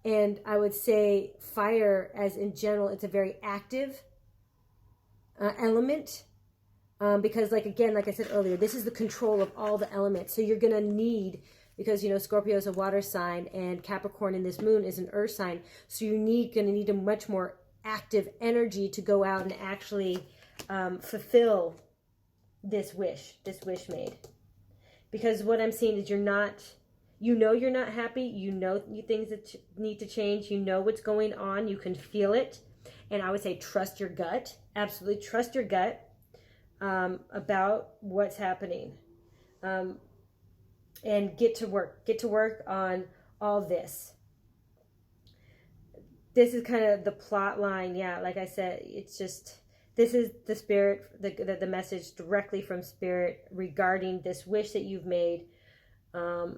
And I would say fire, as in general, it's a very active element. Because like I said earlier, this is the control of all the elements. So you're going to need, because, you know, Scorpio is a water sign and Capricorn in this moon is an earth sign. So you're going to need a much more active energy to go out and actually fulfill this wish made. Because what I'm seeing is you're not happy. You know things that need to change. You know what's going on. You can feel it. And I would say trust your gut. Absolutely trust your gut. About what's happening, and get to work on all this. This is kind of the plot line. Yeah, like I said, it's just, this is the spirit, the message directly from spirit regarding this wish that you've made. I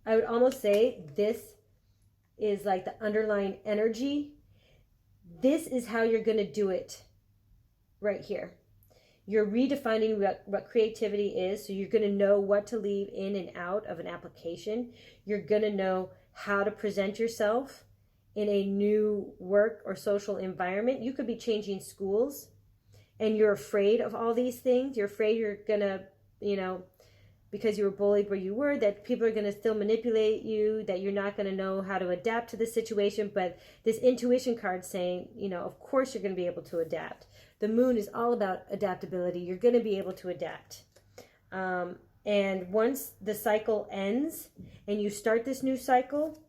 would almost say this is like the underlying energy. This is how you're going to do it right here. You're redefining what creativity is. So you're going to know what to leave in and out of an application. You're going to know how to present yourself in a new work or social environment. You could be changing schools and you're afraid of all these things. You're afraid you're going to, you know, because you were bullied where you were, that people are going to still manipulate you, that you're not going to know how to adapt to the situation. But this intuition card saying, you know, of course you're going to be able to adapt. The moon is all about adaptability. You're going to be able to adapt. And once the cycle ends and you start this new cycle,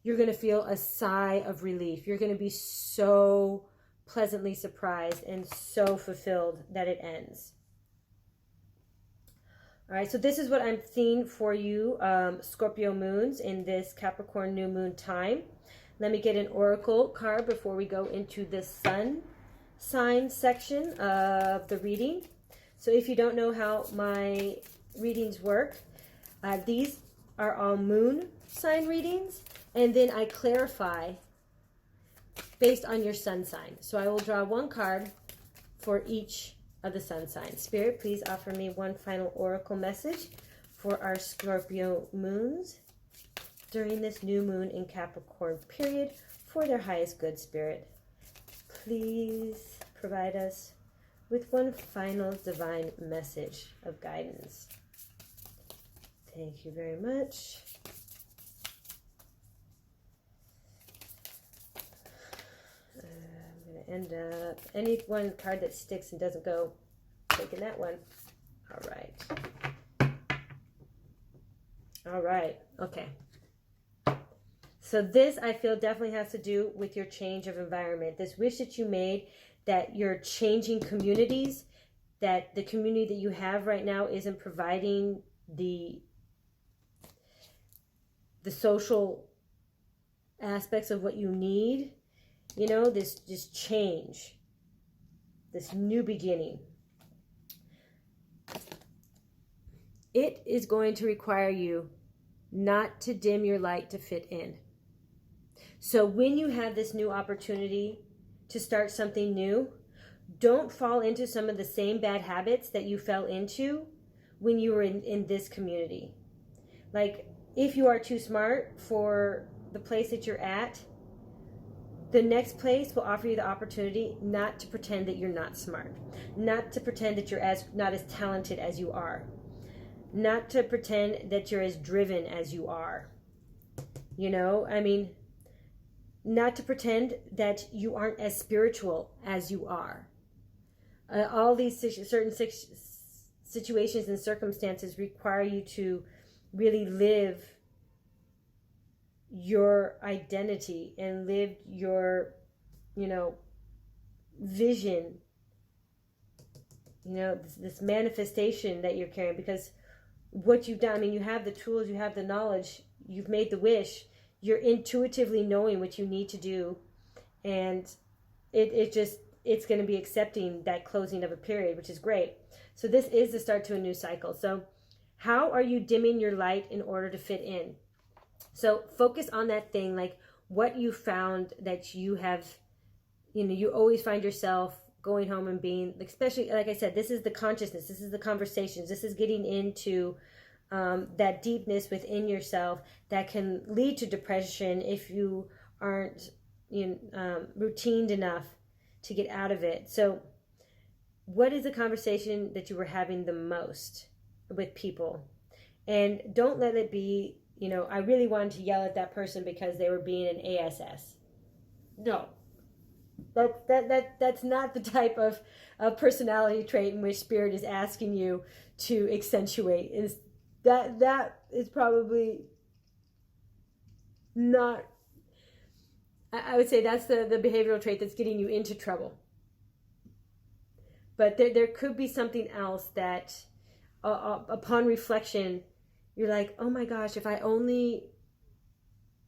you're going to feel a sigh of relief. You're going to be so pleasantly surprised and so fulfilled that it ends. All right, so this is what I'm seeing for you, Scorpio moons, in this Capricorn new moon time. Let me get an oracle card before we go into the sun sign section of the reading. So if you don't know how my readings work, these are all moon sign readings, and then I clarify based on your sun sign. So I will draw one card for each of the sun signs. Spirit, please offer me one final oracle message for our Scorpio moons during this new moon in Capricorn period for their highest good, Spirit. Please provide us with one final divine message of guidance. Thank you very much. End up any one card that sticks and doesn't go, taking that one. All right, okay. So this, I feel, definitely has to do with your change of environment. This wish that you made, that you're changing communities, that the community that you have right now isn't providing the social aspects of what you need. You know, this change, this new beginning. It is going to require you not to dim your light to fit in. So when you have this new opportunity to start something new, don't fall into some of the same bad habits that you fell into when you were in this community. Like, if you are too smart for the place that you're at, the next place will offer you the opportunity not to pretend that you're not smart, not to pretend that you're not as talented as you are, not to pretend that you're as driven as you are. You know, I mean, not to pretend that you aren't as spiritual as you are. All these certain situations and circumstances require you to really live your identity and live your, you know, vision, you know, this manifestation that you're carrying. Because what you've done, I mean, you have the tools, you have the knowledge, you've made the wish, you're intuitively knowing what you need to do, and it's going to be accepting that closing of a period, which is great. So this is the start to a new cycle. So how are you dimming your light in order to fit in? So focus on that thing. Like, what you found that you have, you know, you always find yourself going home and being, especially, like I said, this is the consciousness, this is the conversations, this is getting into that deepness within yourself that can lead to depression if you aren't, you know, routined enough to get out of it. So what is the conversation that you were having the most with people? And don't let it be, you know, I really wanted to yell at that person because they were being an ASS. No. That's not the type of personality trait in which Spirit is asking you to accentuate. Is that is probably not, I would say that's the behavioral trait that's getting you into trouble. But there could be something else that upon reflection, you're like, oh my gosh, if I only,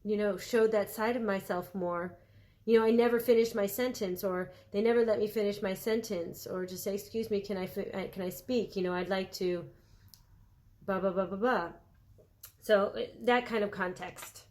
you know, showed that side of myself more. You know, I never finished my sentence, or they never let me finish my sentence, or just say, excuse me, can I speak? You know, I'd like to, blah, blah, blah, blah, blah. So that kind of context.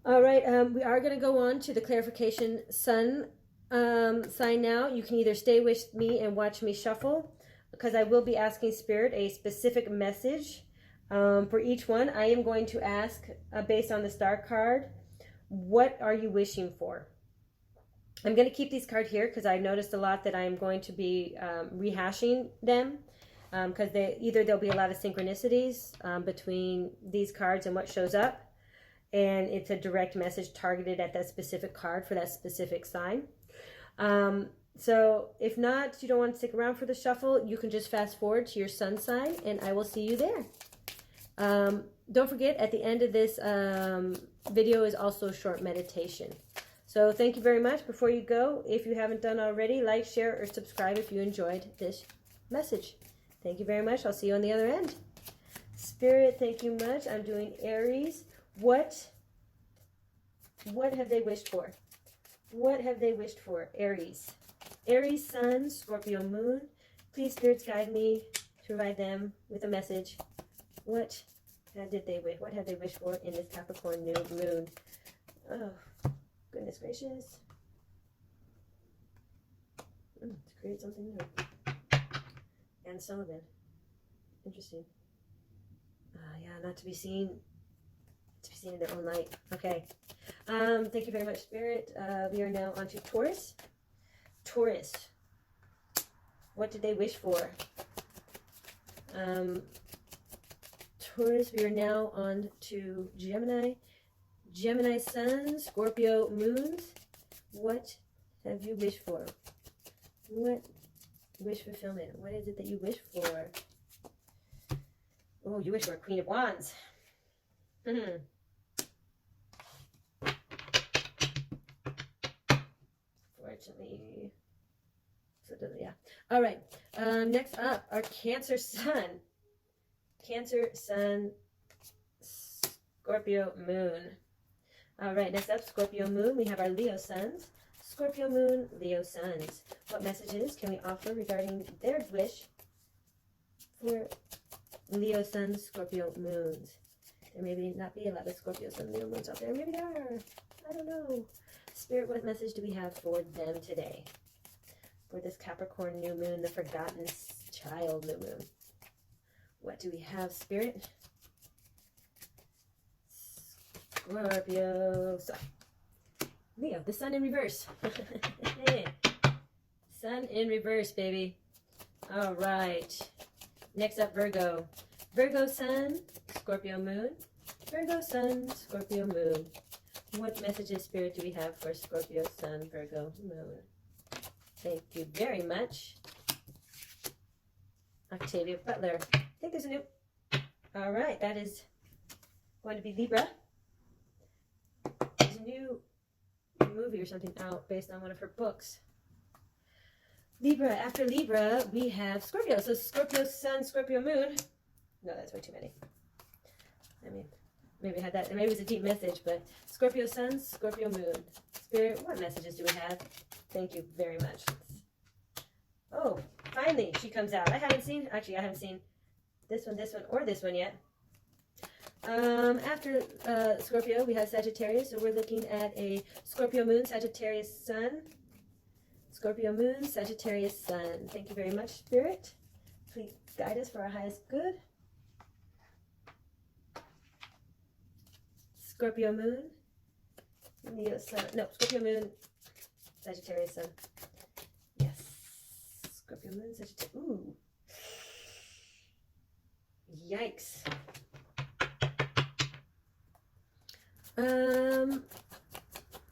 All right, we are going to go on to the clarification sun sign now. You can either stay with me and watch me shuffle, because I will be asking Spirit a specific message for each one. I am going to ask, based on the star card, what are you wishing for? I'm going to keep these cards here because I noticed a lot that I'm going to be rehashing them, because there'll be a lot of synchronicities between these cards and what shows up, and it's a direct message targeted at that specific card for that specific sign. So if not, you don't want to stick around for the shuffle, you can just fast forward to your sun sign and I will see you there. Don't forget, at the end of this video is also a short meditation. So thank you very much. Before you go, if you haven't done already, like, share, or subscribe if you enjoyed this message. Thank you very much. I'll see you on the other end. Spirit, thank you much. I'm doing Aries. What have they wished for? What have they wished for? Aries. Aries Sun, Scorpio Moon. Please, spirits, guide me to provide them with a message. What did they wish? What have they wished for in this Capricorn new moon? Oh, goodness gracious. To create something new. And Sullivan. Interesting. Yeah, not to be seen. To be seen in their own light. Okay. Thank you very much, Spirit. We are now on to Taurus. Taurus. What did they wish for? Taurus, we are now on to Gemini. Gemini Sun, Scorpio Moons. What have you wished for? What wish fulfillment? What is it that you wish for? Oh, you wish for a Queen of Wands. Fortunately, so yeah. All right. Next up, our Cancer Sun. Cancer Sun, Scorpio Moon. All right. Next up, Scorpio Moon. We have our Leo Suns. Scorpio Moon, Leo Suns. What messages can we offer regarding their wish for Leo Suns, Scorpio Moons? There may not be a lot of Scorpio Sun, Leo Moons out there. Maybe there are. I don't know. Spirit, what message do we have for them today? For this Capricorn new moon, the forgotten child new moon. What do we have, Spirit? Scorpio. Leo, the sun in reverse. Sun in reverse, baby. All right. Next up, Virgo. Virgo Sun, Scorpio Moon. Virgo Sun, Scorpio Moon. What messages, Spirit, do we have for Scorpio Sun, Virgo Moon? Thank you very much. Octavia Butler. I think there's a new... All right, that is going to be Libra. There's a new movie or something out based on one of her books. Libra. After Libra, we have Scorpio. So Scorpio Sun, Scorpio Moon. No, that's way too many. I mean... maybe I had that. Maybe it was a deep message, but Scorpio Sun, Scorpio Moon. Spirit, what messages do we have? Thank you very much. Oh, finally she comes out. I haven't seen this one, or this one yet. After Scorpio, we have Sagittarius. So we're looking at a Scorpio moon, Sagittarius sun. Scorpio moon, Sagittarius sun. Thank you very much, Spirit. Please guide us for our highest good. Scorpio moon, Leo sun. No, Scorpio moon, Sagittarius sun. Yes. Scorpio moon, Sagittarius. Ooh. Yikes.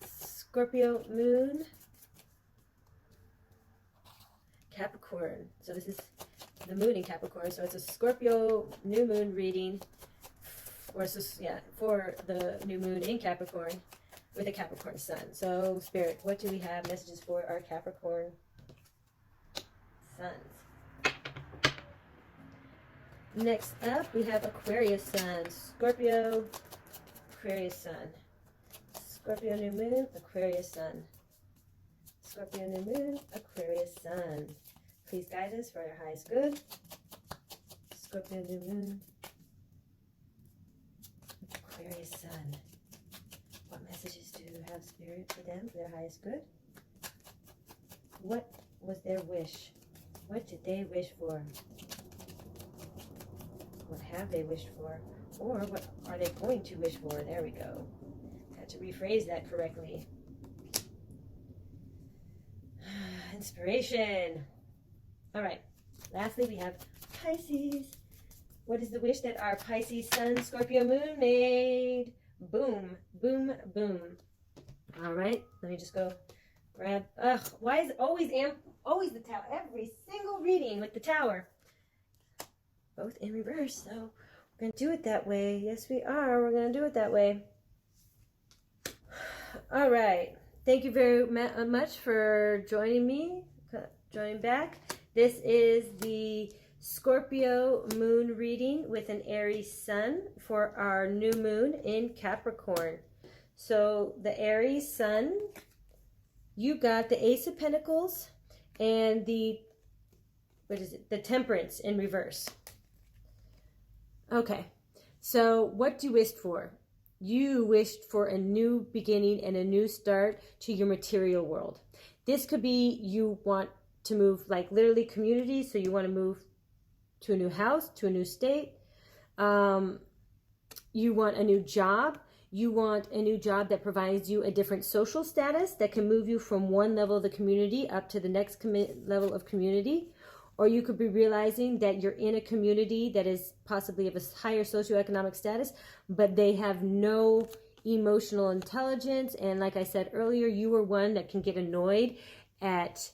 Scorpio moon, Capricorn. So this is the moon in Capricorn. So it's a Scorpio new moon reading, or yeah, for the new moon in Capricorn with a Capricorn sun. So Spirit, what do we have messages for our Capricorn suns? Next up, we have Aquarius sun, Scorpio, Aquarius sun. Scorpio new moon, Aquarius sun. Scorpio new moon, Aquarius sun. Please guide us for our highest good. Scorpio new moon, Aquarius sun. What messages do you have, Spirit, for them, for their highest good? What was their wish? What did they wish for? What have they wished for? Or what are they going to wish for? There we go. Had to rephrase that correctly. Inspiration. All right. Lastly, we have Pisces. What is the wish that our Pisces sun, Scorpio moon made? Boom, boom, boom. All right. Let me just go grab. Ugh, why is it always the tower? Every single reading with the tower. Both in reverse, so we're going to do it that way. Yes, we are. We're going to do it that way. All right. Thank you very much for joining me, joining back. This is the Scorpio moon reading with an Aries sun for our new moon in Capricorn. So the Aries sun, you got the Ace of Pentacles and the, the Temperance in reverse. Okay, so what do you wish for? You wished for a new beginning and a new start to your material world. This could be you want to move, like literally community, so you want to move to a new house, to a new state. You want a new job. You want a new job that provides you a different social status that can move you from one level of the community up to the next level of community. Or you could be realizing that you're in a community that is possibly of a higher socioeconomic status, but they have no emotional intelligence. And like I said earlier, you are one that can get annoyed at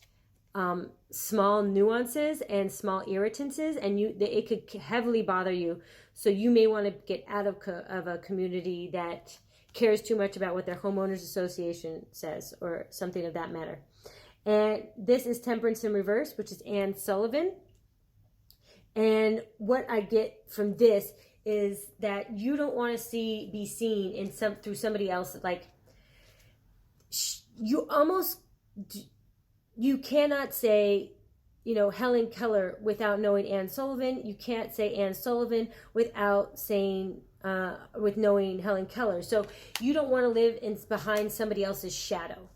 small nuances and small irritances, and it could heavily bother you. So you may want to get out of a community that cares too much about what their homeowners association says or something of that matter. And this is Temperance in reverse, which is Anne Sullivan. And what I get from this is that you don't want to be seen in through somebody else. Like you cannot say, Helen Keller without knowing Anne Sullivan. You can't say Anne Sullivan without saying, with knowing Helen Keller. So you don't want to live behind somebody else's shadow.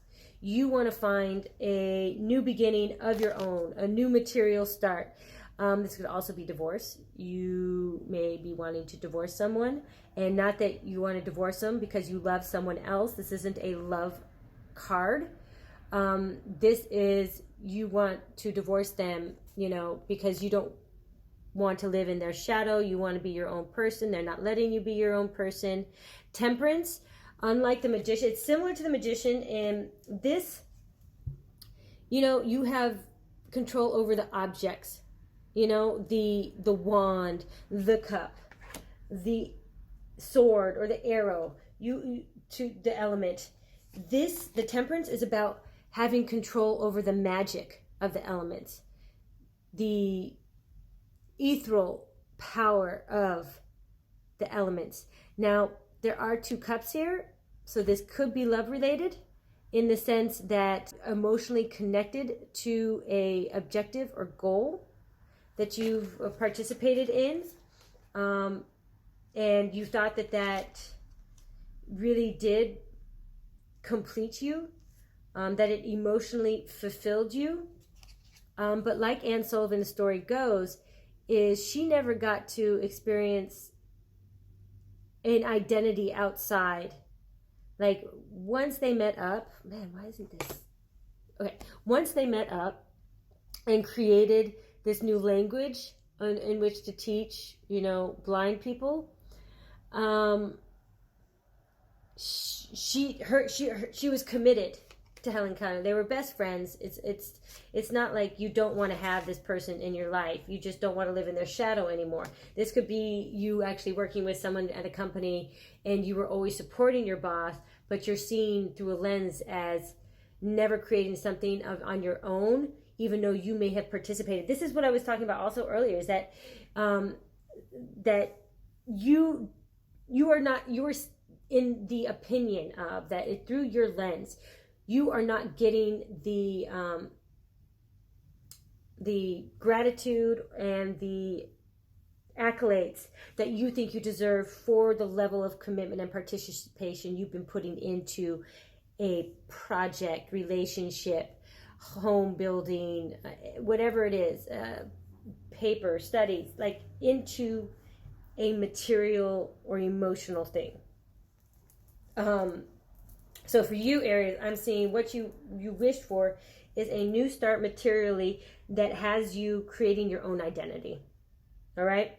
You want to find a new beginning of your own, a new material start. This could also be divorce. You may be wanting to divorce someone, and not that you want to divorce them because you love someone else. This isn't a love card. This is you want to divorce them, because you don't want to live in their shadow. You want to be your own person. They're not letting you be your own person. Temperance. Unlike the Magician, it's similar to the Magician in this, you have control over the objects, the wand, the cup, the sword or the arrow, to the element. The Temperance is about having control over the magic of the elements, the ethereal power of the elements. Now, there are two cups here, so this could be love related in the sense that emotionally connected to a objective or goal that you've participated in. and you thought that that really did complete you, that it emotionally fulfilled you. But like Anne Sullivan's story goes, is she never got to experience an identity outside. Like, once they met up, man, why isn't this? Okay, once they met up and created this new language in which to teach, blind people, she was committed to Helen Keller. They were best friends. It's not like you don't want to have this person in your life. You just don't want to live in their shadow anymore. This could be you actually working with someone at a company and you were always supporting your boss, but you're seen through a lens as never creating something on your own, even though you may have participated. This is what I was talking about also earlier, is that that you are in the opinion of that through your lens, you are not getting the gratitude and the accolades that you think you deserve for the level of commitment and participation you've been putting into a project, relationship, home building, whatever it is, paper, studies, like into a material or emotional thing. So for you, Aries, I'm seeing what you wished for is a new start materially that has you creating your own identity. All right.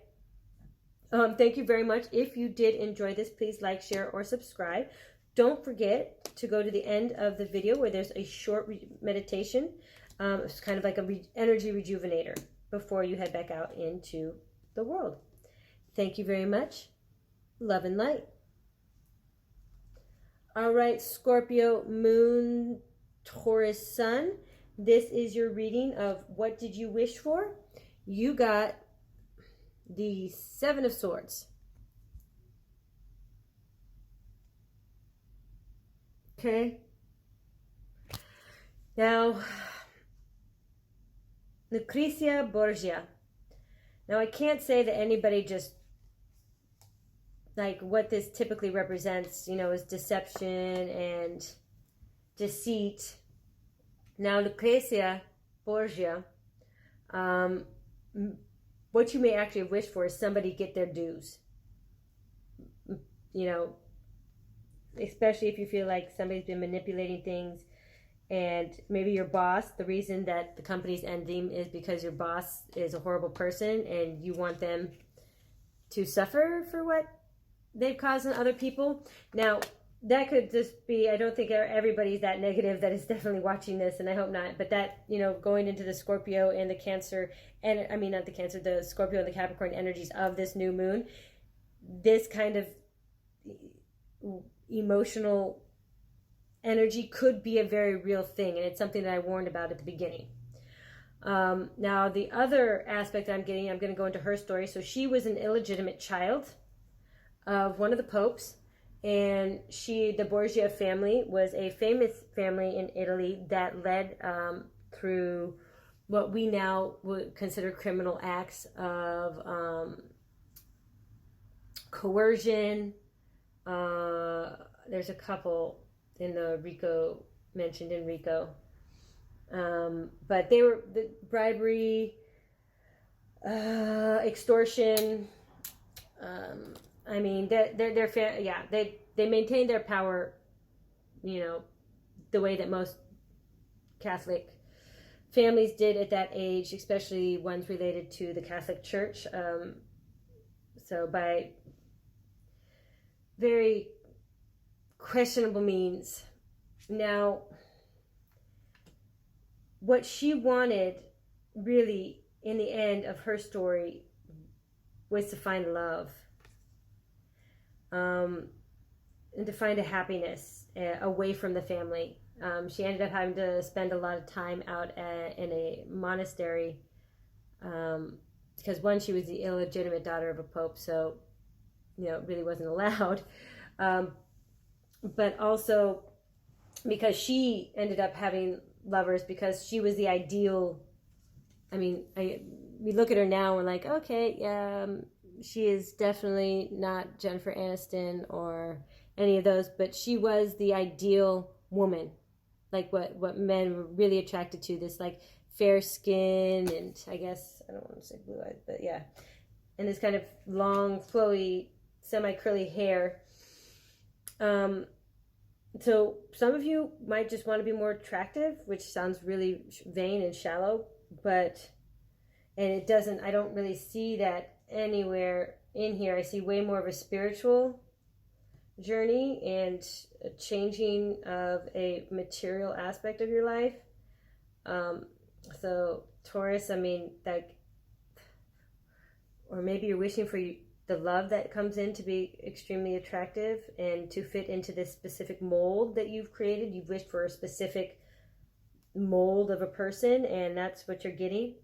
Thank you very much. If you did enjoy this, please like, share, or subscribe. Don't forget to go to the end of the video where there's a short meditation. It's kind of like a energy rejuvenator before you head back out into the world. Thank you very much. Love and light. All right, Scorpio, Moon, Taurus, Sun. This is your reading of what did you wish for? You got the Seven of Swords. Okay. Now, Lucrezia Borgia. Now, I can't say that anybody just, like, what this typically represents, is deception and deceit. Now, Lucrezia Borgia, what you may actually wish for is somebody get their dues. Especially if you feel like somebody's been manipulating things, and maybe your boss, the reason that the company's ending is because your boss is a horrible person and you want them to suffer for what they've caused on other people. Now, that could just be, I don't think everybody's that negative that is definitely watching this, and I hope not, but that, going into the Scorpio and the Cancer, and I mean, not the Cancer, the Scorpio and the Capricorn energies of this new moon, this kind of emotional energy could be a very real thing, and it's something that I warned about at the beginning. Now, the other aspect I'm going to go into her story. So she was an illegitimate child of one of the popes, and the Borgia family was a famous family in Italy that led through what we now would consider criminal acts of coercion. There's a couple in the Rico, mentioned in Rico. But they were the bribery, extortion. I mean, they maintained their power, the way that most Catholic families did at that age, especially ones related to the Catholic Church. So by very questionable means. Now, what she wanted really in the end of her story was to find love, and to find a happiness away from the family. She ended up having to spend a lot of time out in a monastery, because one, she was the illegitimate daughter of a pope, so it really wasn't allowed. But also because she ended up having lovers, because she was the ideal. I mean, we look at her now and we're like, okay, she is definitely not Jennifer Aniston or any of those, but she was the ideal woman, like what men were really attracted to, this like fair skin, and I guess, I don't want to say blue eyes, but yeah, and this kind of long, flowy, semi-curly hair. So some of you might just want to be more attractive, which sounds really vain and shallow, but, and it doesn't, I don't really see that anywhere in here. I see way more of a spiritual journey and a changing of a material aspect of your life. So Taurus, I mean, like, or maybe you're wishing for the love that comes in to be extremely attractive and to fit into this specific mold that you've created. You've wished for a specific mold of a person, and that's what you're getting.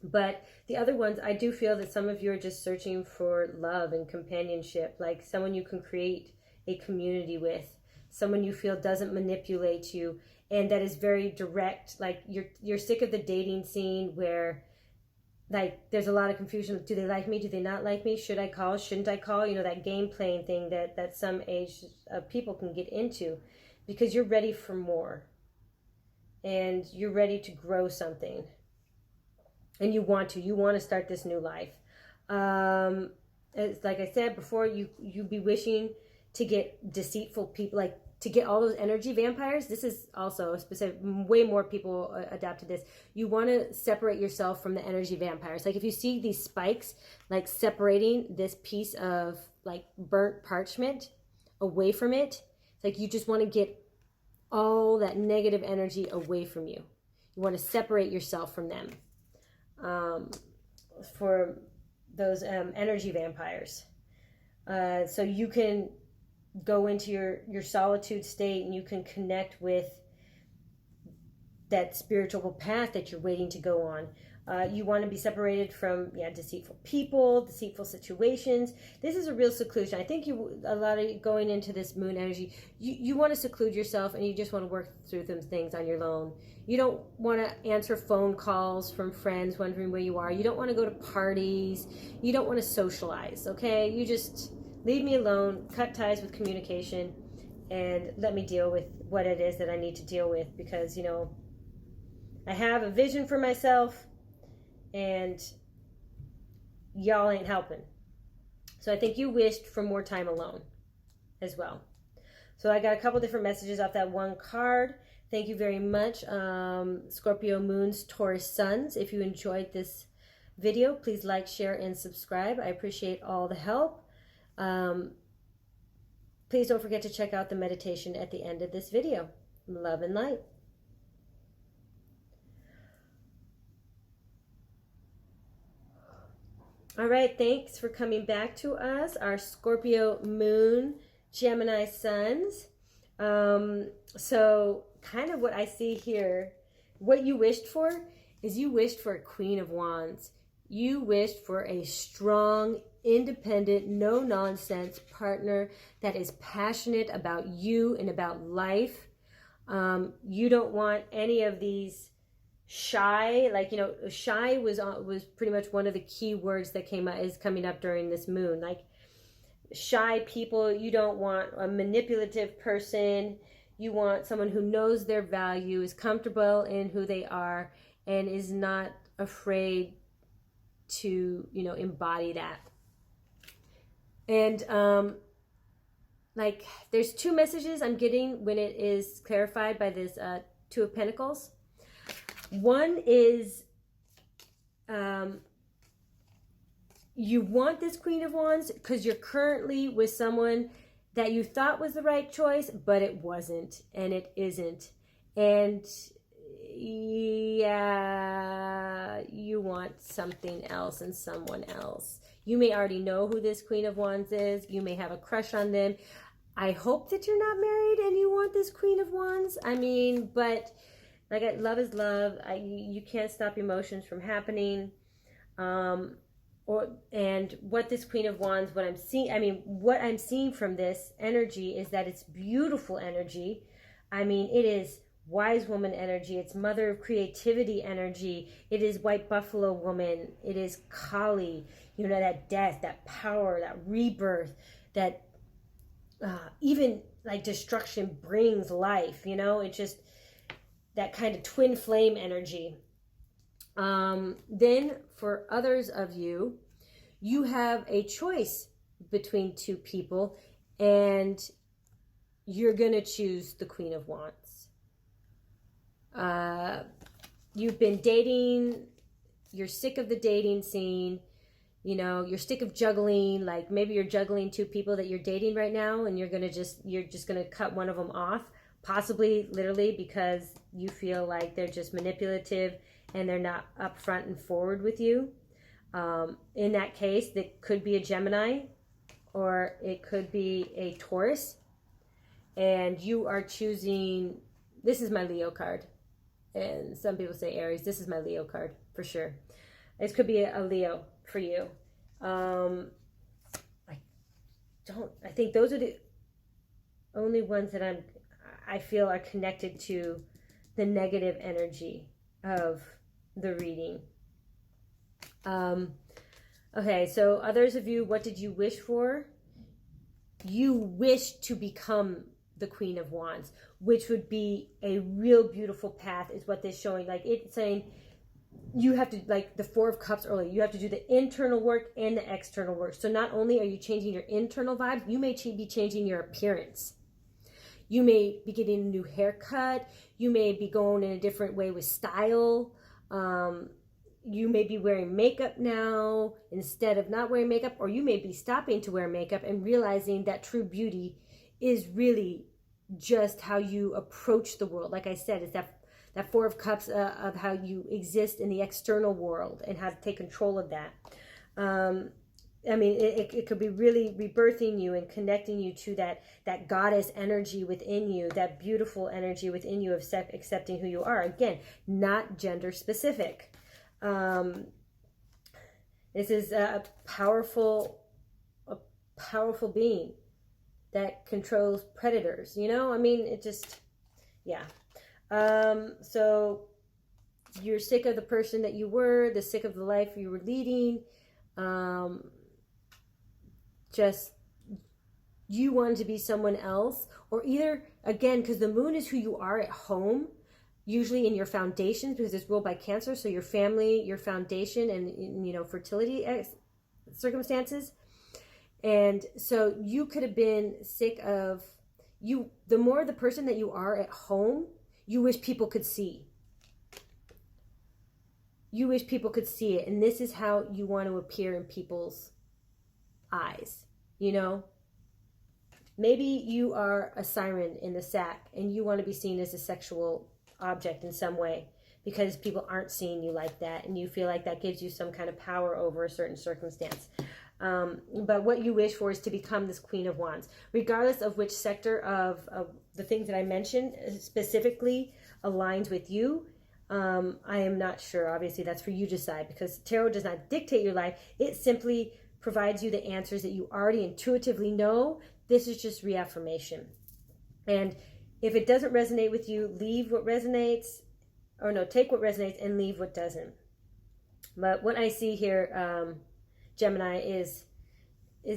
But the other ones, I do feel that some of you are just searching for love and companionship, like someone you can create a community with, someone you feel doesn't manipulate you, and that is very direct. Like you're sick of the dating scene where, like, there's a lot of confusion. Do they like me? Do they not like me? Should I call? Shouldn't I call? You know, that game playing thing that some age of people can get into, because you're ready for more and you're ready to grow something. And you want to start this new life. It's like I said before, you be wishing to get deceitful people, like to get all those energy vampires. This is also a specific, way more people adapted this. You want to separate yourself from the energy vampires. Like if you see these spikes, like separating this piece of like burnt parchment away from it, it's like you just want to get all that negative energy away from you. You want to separate yourself from them. For those energy vampires. So you can go into your solitude state and you can connect with that spiritual path that you're waiting to go on. You want to be separated from deceitful people, deceitful situations. This is a real seclusion. I think a lot of going into this moon energy, you want to seclude yourself and you just want to work through some things on your own. You don't want to answer phone calls from friends wondering where you are. You don't want to go to parties. You don't want to socialize, okay? You just leave me alone, cut ties with communication, and let me deal with what it is that I need to deal with, because, you know, I have a vision for myself and y'all ain't helping. So I think you wished for more time alone as well. So I got a couple different messages off that one card. Thank you very much, Scorpio Moons, Taurus Suns. If you enjoyed this video, please like, share, and subscribe. I appreciate all the help. Please don't forget to check out the meditation at the end of this video. Love and light. All right, thanks for coming back to us, our Scorpio Moon, Gemini Suns. So kind of what I see here, what you wished for is you wished for a Queen of Wands. You wished for a strong, independent, no-nonsense partner that is passionate about you and about life. You don't want any of these shy, like, you know, shy was pretty much one of the key words that is coming up during this moon. Like shy people, you don't want a manipulative person. You want someone who knows their value, is comfortable in who they are, and is not afraid to, you know, embody that. And like there's two messages I'm getting when it is clarified by this Two of Pentacles. One is you want this Queen of Wands because you're currently with someone that you thought was the right choice, but it wasn't, and it isn't. And yeah, you want something else and someone else. You may already know who this Queen of Wands is. You may have a crush on them. I hope that you're not married and you want this Queen of Wands. I mean, but like, love is love. You can't stop emotions from happening. And what this Queen of Wands, what I'm seeing from this energy is that it's beautiful energy. I mean, it is wise woman energy. It's mother of creativity energy. It is white buffalo woman. It is Kali. you know, that death, that power, that rebirth, that even like destruction brings life, you know, it's just that kind of twin flame energy. Then for others of you, you have a choice between two people, and you're going to choose the Queen of Wands. You've been dating, you're sick of the dating scene, you know, you're sick of juggling, like maybe you're juggling two people that you're dating right now, and you're just going to cut one of them off, possibly literally because you feel like they're just manipulative and they're not upfront and forward with you. In that case, that could be a Gemini, or it could be a Taurus, and you are choosing, this is my Leo card, and some people say Aries. This is my Leo card for sure. This could be a Leo for you. I think those are the only ones that I feel are connected to the negative energy of the reading. Okay, so others of you, what did you wish for? You wish to become the Queen of Wands, which would be a real beautiful path, is what this is showing. Like, it's saying you have to, like the Four of Cups earlier, you have to do the internal work and the external work. So not only are you changing your internal vibe, you may be changing your appearance. You may be getting a new haircut. You may be going in a different way with style. You may be wearing makeup now instead of not wearing makeup, or you may be stopping to wear makeup and realizing that true beauty is really just how you approach the world. Like I said, it's that Four of Cups of how you exist in the external world and how to take control of that. I mean, it could be really rebirthing you and connecting you to that goddess energy within you, that beautiful energy within you of accepting who you are. Again, not gender specific. This is a powerful being that controls predators, you know? I mean, it just, yeah. So you're sick of the person that you were, sick of the life you were leading. Just, you wanted to be someone else, or either, again, because the moon is who you are at home, usually in your foundations, because it's ruled by Cancer. So your family, your foundation, and you know, fertility circumstances. And so you could have been sick of you. The more the person that you are at home, you wish people could see. You wish people could see it. And this is how you want to appear in people's eyes, you know? Maybe you are a siren in the sack and you want to be seen as a sexual object in some way because people aren't seeing you like that, and you feel like that gives you some kind of power over a certain circumstance. But what you wish for is to become this Queen of Wands, regardless of which sector of the things that I mentioned specifically aligns with you. I am not sure. Obviously, that's for you to decide, because tarot does not dictate your life. It simply provides you the answers that you already intuitively know. This is just reaffirmation. And if it doesn't resonate with you, leave what resonates, or no, take what resonates and leave what doesn't. But what I see here, Gemini, is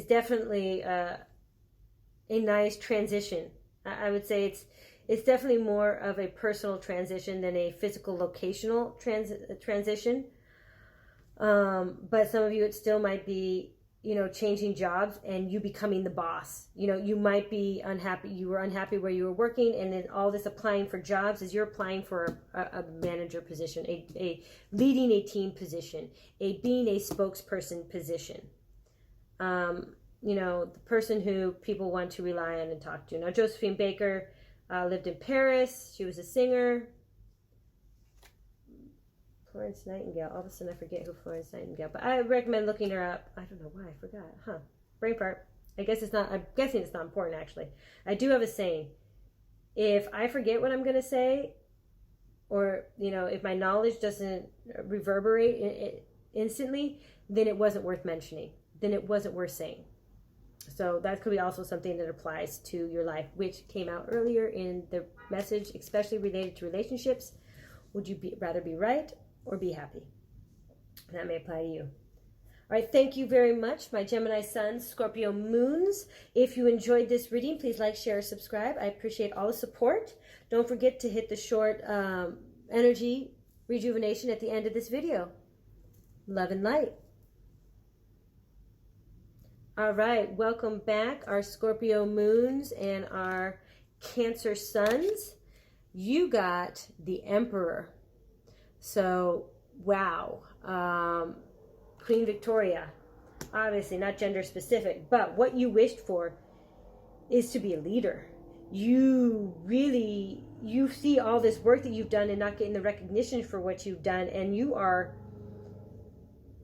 definitely a nice transition. I would say it's definitely more of a personal transition than a physical locational transition. But some of you, it still might be, you know, changing jobs and you becoming the boss. You know, you might be unhappy. You were unhappy where you were working, and then all this applying for jobs is you're applying for a manager position, a leading a team position, being a spokesperson position. You know, the person who people want to rely on and talk to. Now, Josephine Baker lived in Paris. She was a singer. Florence Nightingale. All of a sudden, I forget who Florence Nightingale. But I recommend looking her up. I don't know why I forgot. Brain fart. I'm guessing it's not important, actually. I do have a saying. If I forget what I'm going to say, or, you know, if my knowledge doesn't reverberate instantly, then it wasn't worth mentioning. Then it wasn't worth saying. So that could be also something that applies to your life, which came out earlier in the message, especially related to relationships. Would you rather be right or be happy? That may apply to you. All right, thank you very much, my Gemini Suns, Scorpio Moons. If you enjoyed this reading, please like, share, subscribe. I appreciate all the support. Don't forget to hit the short energy rejuvenation at the end of this video. Love and light. All right, welcome back, our Scorpio Moons and our Cancer Suns. You got the Emperor. So, wow. Queen Victoria, obviously not gender specific, but what you wished for is to be a leader. You see all this work that you've done and not getting the recognition for what you've done, and you are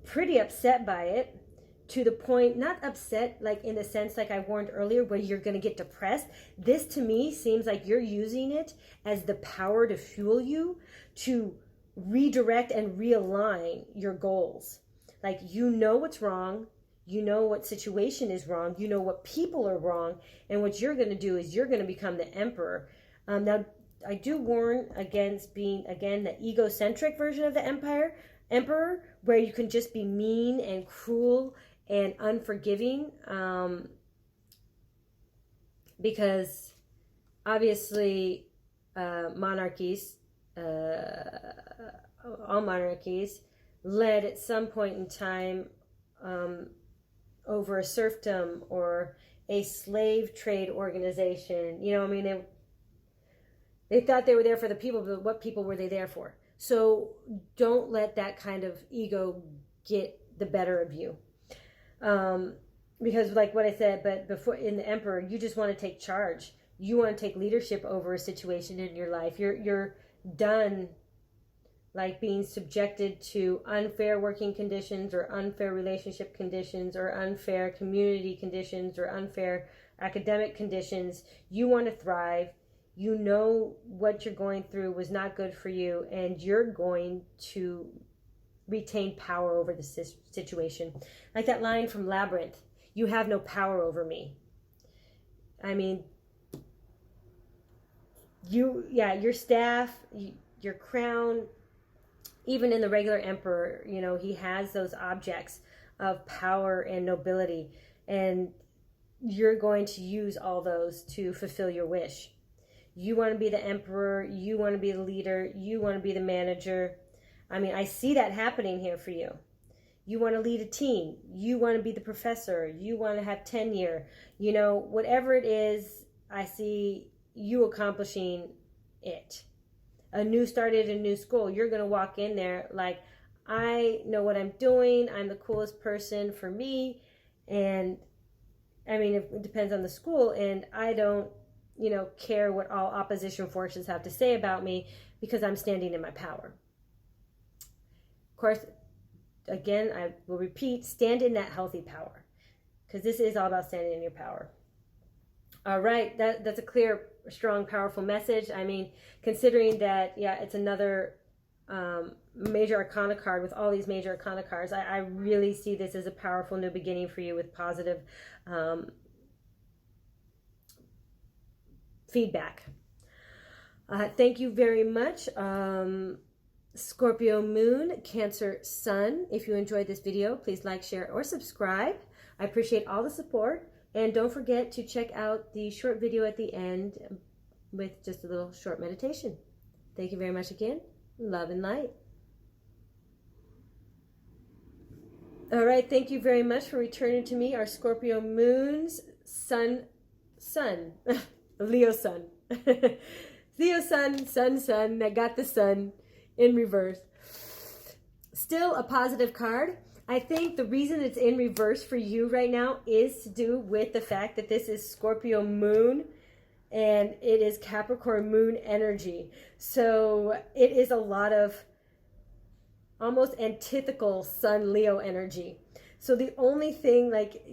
pretty upset by it, to the point, not upset like in the sense like I warned earlier where you're going to get depressed. This to me seems like you're using it as the power to fuel you to redirect and realign your goals. Like, you know what's wrong, you know what situation is wrong, you know what people are wrong, and what you're going to do is you're going to become the Emperor. Now, I do warn against being, again, the egocentric version of the Emperor, where you can just be mean and cruel and unforgiving, because obviously monarchies, all monarchies, led at some point in time over a serfdom or a slave trade organization. You know, I mean, they thought they were there for the people, but what people were they there for? So don't let that kind of ego get the better of you. Because like what I said, but before, in the Emperor, you just want to take charge. You want to take leadership over a situation in your life. You're done like being subjected to unfair working conditions or unfair relationship conditions or unfair community conditions or unfair academic conditions. You want to thrive. You know what you're going through was not good for you, and you're going to retain power over the situation. Like that line from Labyrinth, you have no power over me. I mean, your staff, your crown, even in the regular Emperor, you know, he has those objects of power and nobility, and you're going to use all those to fulfill your wish. You want to be the Emperor, you want to be the leader, you want to be the manager. I mean, I see that happening here for you. You want to lead a team, you want to be the professor, you want to have tenure, you know, whatever it is, I see you accomplishing it. A new start at a new school, you're going to walk in there like, I know what I'm doing, I'm the coolest person for me, and I mean, it depends on the school, and I don't, you know, care what all opposition forces have to say about me because I'm standing in my power. Of course, again, I will repeat, stand in that healthy power, because this is all about standing in your power. All right, that's a clear, strong, powerful message. I mean, considering that, yeah, it's another major arcana card with all these major arcana cards, I really see this as a powerful new beginning for you with positive feedback. Thank you very much. Scorpio Moon, Cancer Sun. If you enjoyed this video, please like, share, or subscribe. I appreciate all the support. And don't forget to check out the short video at the end with just a little short meditation. Thank you very much again. Love and light. All right, thank you very much for returning to me, our Scorpio Moons, Sun, Leo Sun. Leo Sun, I got the sun in reverse. Still a positive card. I think the reason it's in reverse for you right now is to do with the fact that this is Scorpio Moon and it is Capricorn Moon energy. So it is a lot of almost antithetical Sun Leo energy. So the only thing, like,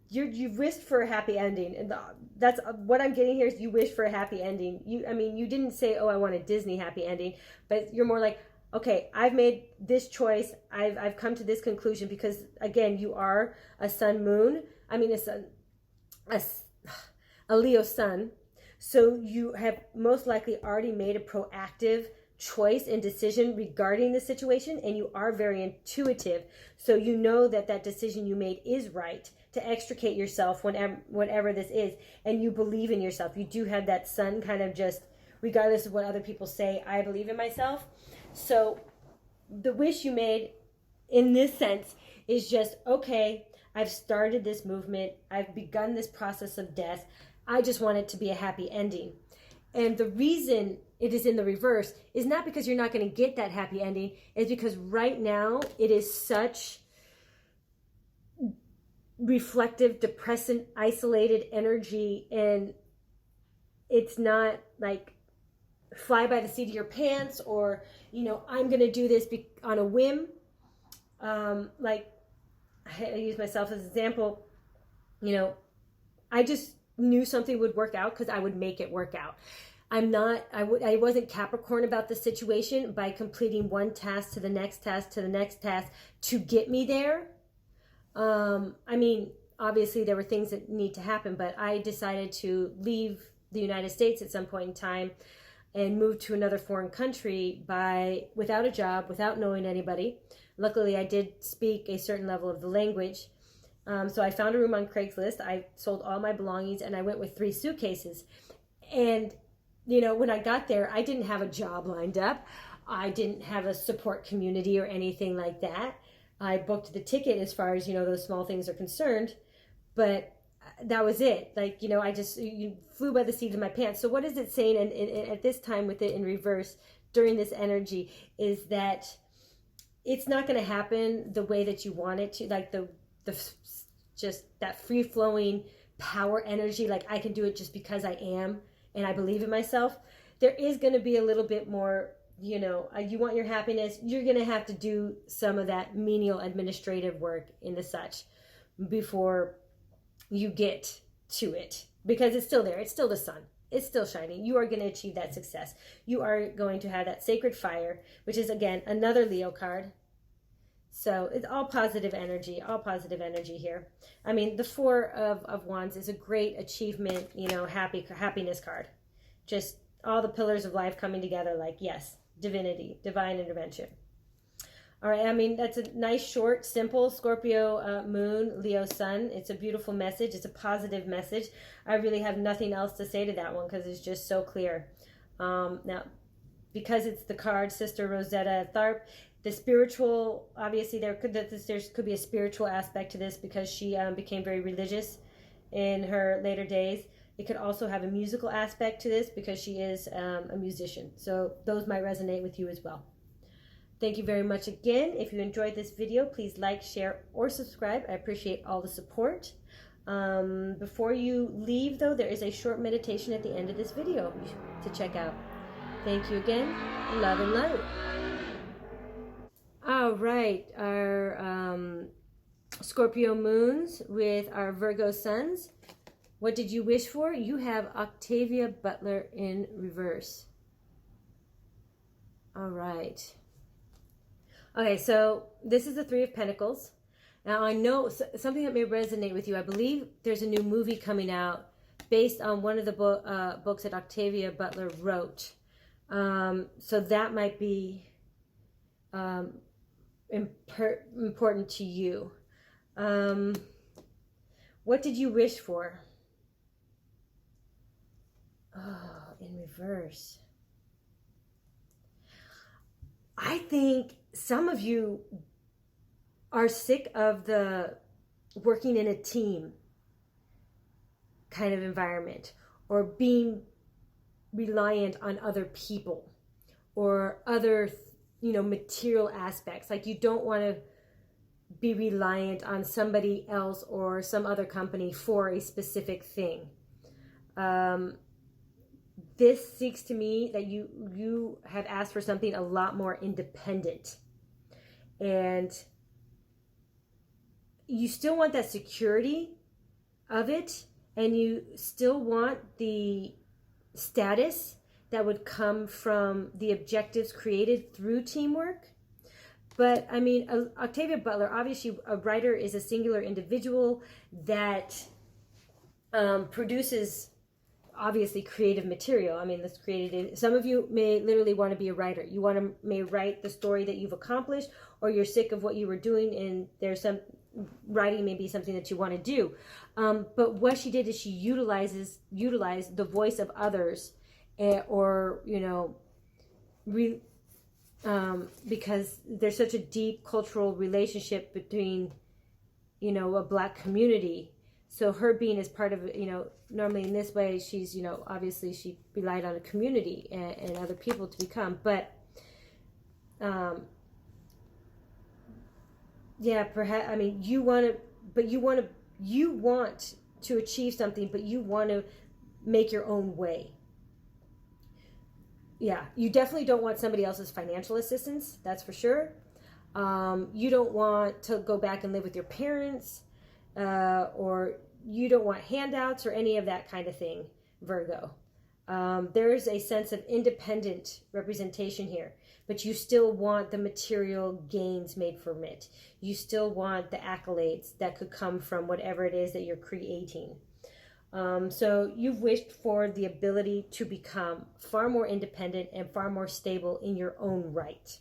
you've wished for a happy ending, and that's what I'm getting here is you wish for a happy ending. I mean, you didn't say, oh, I want a Disney happy ending, but you're more like, okay, I've made this choice. I've come to this conclusion because, again, you are a Sun Moon. I mean, a Leo Sun. So you have most likely already made a proactive choice and decision regarding the situation, and you are very intuitive. So you know that that decision you made is right to extricate yourself whatever this is, and you believe in yourself. You do have that sun kind of just, regardless of what other people say, I believe in myself. So the wish you made in this sense is just, okay, I've started this movement. I've begun this process of death. I just want it to be a happy ending. And the reason it is in the reverse is not because you're not going to get that happy ending. It's because right now it is such reflective, depressant, isolated energy, and it's not like fly by the seat of your pants, or, you know, I'm going to do this on a whim. Like, I use myself as an example. You know, I just knew something would work out because I would make it work out. I wasn't Capricorn about the situation by completing one task to the next task to the next task to get me there. I mean, obviously there were things that need to happen, but I decided to leave the United States at some point in time and move to another foreign country without a job, without knowing anybody. Luckily, I did speak a certain level of the language. So I found a room on Craigslist. I sold all my belongings, and I went with 3 suitcases. And, you know, when I got there, I didn't have a job lined up. I didn't have a support community or anything like that. I booked the ticket as far as, you know, those small things are concerned. But that was it. Like, you know, you flew by the seat of my pants. So what is it saying at this time with it in reverse during this energy is that it's not going to happen the way that you want it to. Like just that free-flowing power energy, like I can do it just because I am and I believe in myself. There is going to be a little bit more, you know, you want your happiness, you're going to have to do some of that menial administrative work in the such before you get to it, because it's still there. It's still the sun. It's still shining. You are going to achieve that success. You are going to have that sacred fire, which is, again, another Leo card. So it's all positive energy here. I mean, the 4 of Wands is a great achievement, you know, happiness card. Just all the pillars of life coming together, like, yes, divinity, divine intervention. All right, I mean, that's a nice, short, simple Scorpio moon, Leo sun. It's a beautiful message. It's a positive message. I really have nothing else to say to that one because it's just so clear. Now, because it's the card Sister Rosetta Tharpe, the spiritual, obviously there could be a spiritual aspect to this because she became very religious in her later days. It could also have a musical aspect to this because she is a musician. So those might resonate with you as well. Thank you very much again. If you enjoyed this video, please like, share, or subscribe. I appreciate all the support. Before you leave, though, there is a short meditation at the end of this video to check out. Thank you again. Love and light. All right, our Scorpio moons with our Virgo suns. What did you wish for? You have Octavia Butler in reverse. All right. Okay, so this is the 3 of Pentacles. Now, I know something that may resonate with you. I believe there's a new movie coming out based on one of the books that Octavia Butler wrote. So that might be important to you. What did you wish for? Oh, in reverse. I think some of you are sick of the working in a team kind of environment, or being reliant on other people or other, you know, material aspects. Like, you don't want to be reliant on somebody else or some other company for a specific thing. This speaks to me that you have asked for something a lot more independent, and you still want that security of it, and you still want the status that would come from the objectives created through teamwork. But I mean, Octavia Butler, obviously a writer is a singular individual that produces obviously creative material. I mean, that's created. Some of you may literally want to be a writer. You may write the story that you've accomplished, or you're sick of what you were doing, and there's some writing may be something that you want to do. But what she did is she utilized the voice of others, or because there's such a deep cultural relationship between a Black community. So her being as part of, normally in this way, she's, obviously she relied on a community and other people to become. But, yeah, perhaps, I mean, you want to achieve something, but you want to make your own way. Yeah, you definitely don't want somebody else's financial assistance. That's for sure. You don't want to go back and live with your parents, or you don't want handouts or any of that kind of thing, Virgo. There is a sense of independent representation here, but you still want the material gains made from it. You still want the accolades that could come from whatever it is that you're creating. So you've wished for the ability to become far more independent and far more stable in your own right.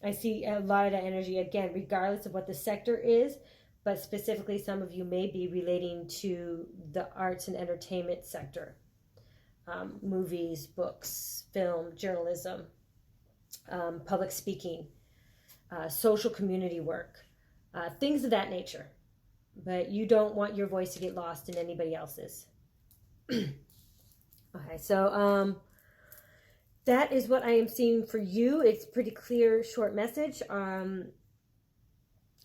I see a lot of that energy, again, regardless of what the sector is, but specifically some of you may be relating to the arts and entertainment sector. Movies, books, film, journalism, public speaking, social community work, things of that nature. But you don't want your voice to get lost in anybody else's. Okay, so that is what I am seeing for you. It's pretty clear, short message.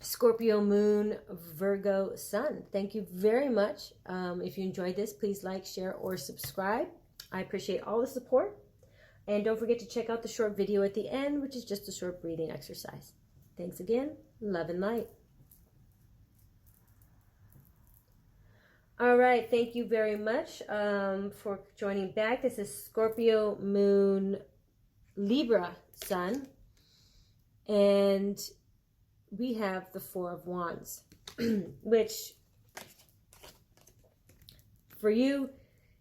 Scorpio moon, Virgo sun. Thank you very much. If you enjoyed this, please like, share, or subscribe. I appreciate all the support. And don't forget to check out the short video at the end, which is just a short breathing exercise. Thanks again. Love and light. All right. Thank you very much for joining back. This is Scorpio moon, Libra sun. And we have the Four of Wands, which for you,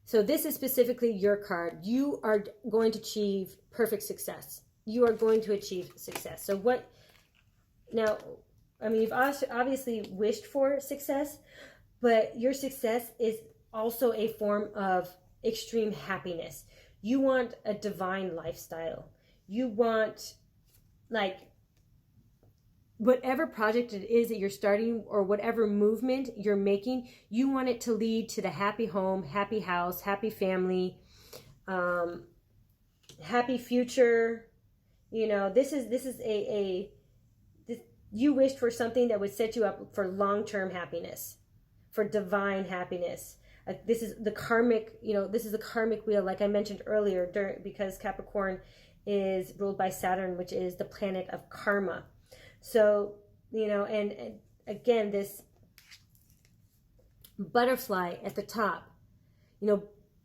so this is specifically your card. You are going to achieve perfect success. You are going to achieve success. So what, now, I mean, you've obviously wished for success, but your success is also a form of extreme happiness. You want a divine lifestyle. You want, like, whatever project it is that you're starting or whatever movement you're making, you want it to lead to the happy home, happy house, happy family, happy future. This is you wished for something that would set you up for long-term happiness, for divine happiness. This is the karmic, this is the karmic wheel, like I mentioned earlier, because Capricorn is ruled by Saturn, which is the planet of karma. So, and again, this butterfly at the top,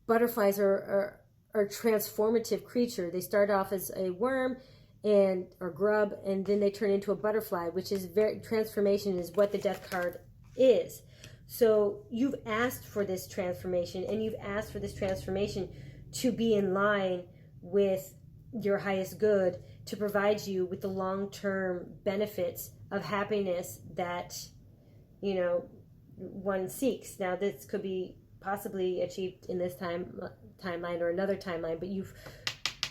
butterflies are a transformative creature. They start off as a worm or grub, and then they turn into a butterfly, which is transformation is what the death card is. So you've asked for this transformation, and you've asked for this transformation to be in line with your highest good, to provide you with the long-term benefits of happiness that, one seeks. Now, this could be possibly achieved in this timeline or another timeline, but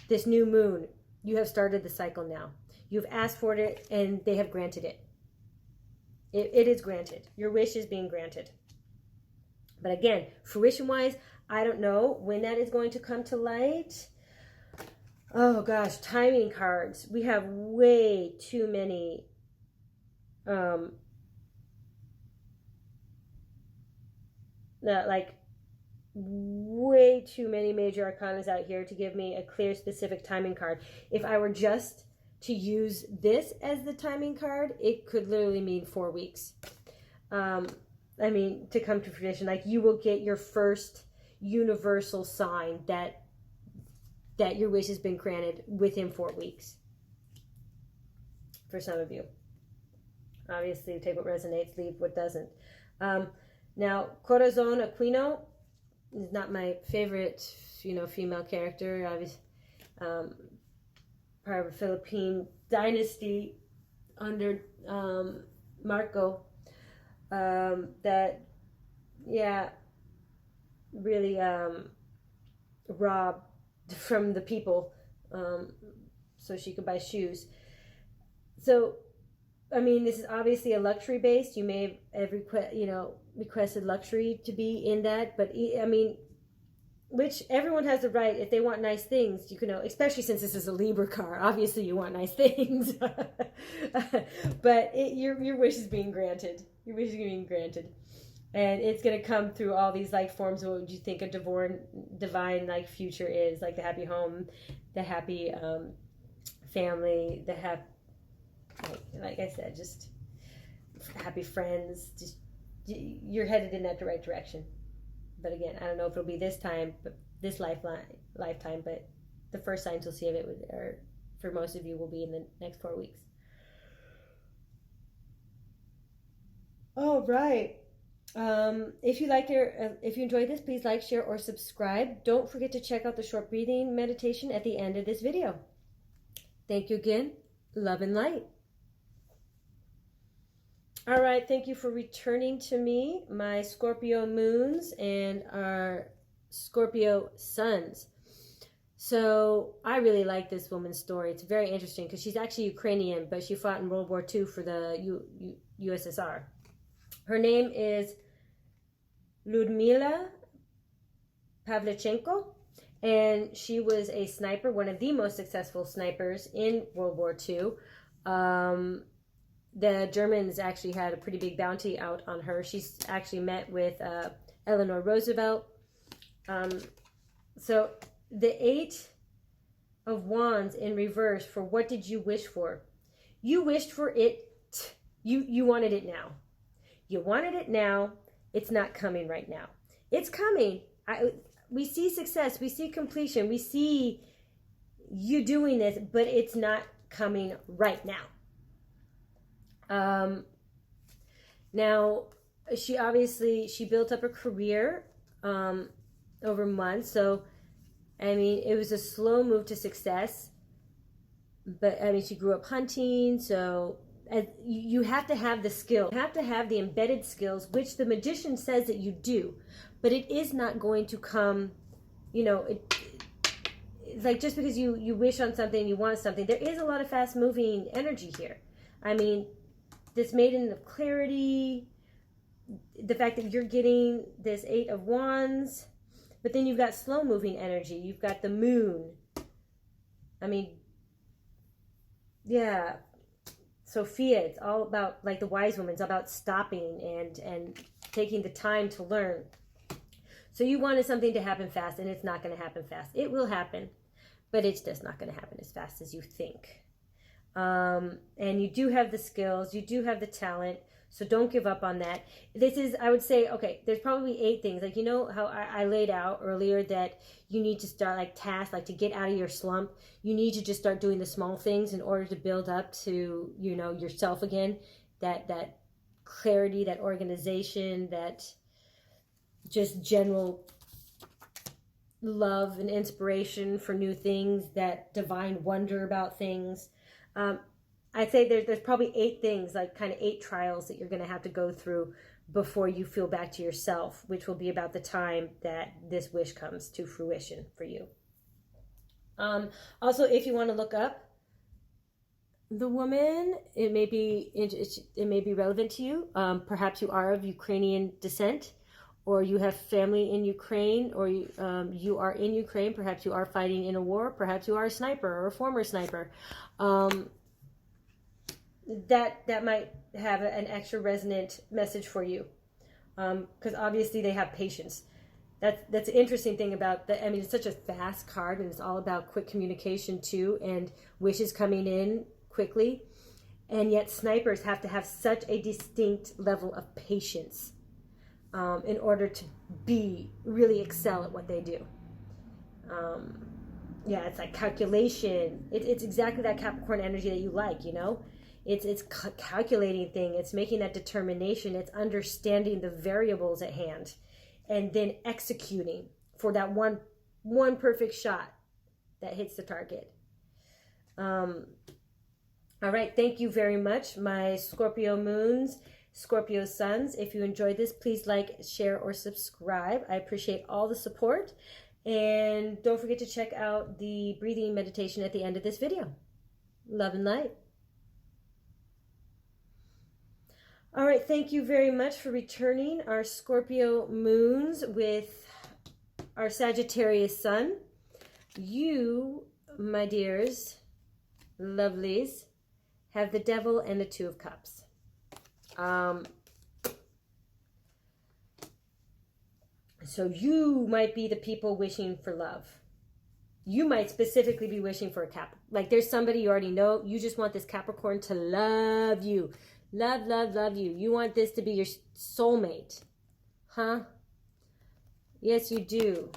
this new moon, you have started the cycle now. You've asked for it, and they have granted it. It is granted. Your wish is being granted. But again, fruition-wise, I don't know when that is going to come to light. Oh gosh, timing cards. We have way too many way too many major arcanas out here to give me a clear, specific timing card. If I were just to use this as the timing card, it could literally mean 4 weeks. To come to fruition. Like, you will get your first universal sign that your wish has been granted within 4 weeks. For some of you. Obviously, take what resonates, leave what doesn't. Now, Corazon Aquino, is not my favorite, female character. Obviously, part of a Philippine dynasty under Marco. That, yeah, really robbed from the people so she could buy shoes. So, I mean, this is obviously a luxury based. You may have requested luxury to be in that, but I mean, which everyone has the right, if they want nice things, you can, especially since this is a Libra car, obviously you want nice things. But your wish is being granted. Your wish is being granted. And it's going to come through all these like forms of what would you think a divine like future is, like the happy home, the happy family, the happy, like I said, just happy friends. Just you're headed in that right direction. But again, I don't know if it'll be this time, but this lifetime. But the first signs you'll see of it, or for most of you, will be in the next 4 weeks. All right. If you enjoyed this, please like, share, or subscribe. Don't forget to check out the short breathing meditation at the end of this video. Thank you again. Love and light. All right, thank you for returning to me, my Scorpio moons and our Scorpio suns. So I really like this woman's story. It's very interesting because she's actually Ukrainian, but she fought in World War II for the USSR. Her name is Ludmila Pavlichenko, and she was a sniper, one of the most successful snipers in World War II. The Germans actually had a pretty big bounty out on her. She's actually met with Eleanor Roosevelt. So the 8 of Wands in reverse for what did you wish for? You wished for it. You wanted it now. You wanted it now. It's not coming right now. It's coming. We see success. We see completion. We see you doing this, but it's not coming right now. Now, she built up a career over months. So, I mean, it was a slow move to success. But, I mean, she grew up hunting. So, you have to have the skill. You have to have the embedded skills, which the magician says that you do. But it is not going to come, it's like just because you wish on something, you want something. There is a lot of fast-moving energy here. I mean, this maiden of clarity, the fact that you're getting this 8 of Wands, but then you've got slow-moving energy. You've got the moon. I mean, yeah, Sophia, it's all about, like the wise woman, it's about stopping and taking the time to learn. So you wanted something to happen fast, and it's not going to happen fast. It will happen, but it's just not going to happen as fast as you think. And you do have the skills, you do have the talent, so don't give up on that. This is, I would say, okay, there's probably 8 things. Like, how I laid out earlier that you need to start like tasks, like to get out of your slump. You need to just start doing the small things in order to build up to, yourself again. That clarity, that organization, that just general love and inspiration for new things, that divine wonder about things. I'd say there's probably 8 things, like kind of 8 trials that you're going to have to go through before you feel back to yourself, which will be about the time that this wish comes to fruition for you. Also, if you want to look up the woman, it may be relevant to you. Perhaps you are of Ukrainian descent, or you have family in Ukraine, or you are in Ukraine. Perhaps you are fighting in a war. Perhaps you are a sniper or a former sniper. That might have an extra resonant message for you, because obviously they have patience. That's an interesting thing about that. I mean, it's such a fast card, and it's all about quick communication too, and wishes coming in quickly. And yet snipers have to have such a distinct level of patience in order to really excel at what they do. Yeah, it's like calculation. It's exactly that Capricorn energy that you like, It's calculating thing. It's making that determination. It's understanding the variables at hand. and then executing for that one perfect shot that hits the target. All right, thank you very much, my Scorpio moons, Scorpio suns. If you enjoyed this, please like, share, or subscribe. I appreciate all the support. And don't forget to check out the breathing meditation at the end of this video. Love and light. All right, thank you very much for returning our Scorpio moons with our Sagittarius sun. You, my dears, lovelies, have the Devil and the Two of Cups. So you might be the people wishing for love. You might specifically be wishing for a like there's somebody you already know. You just want this Capricorn to love you. Love, love, love you. You want this to be your soulmate. Huh? Yes, you do.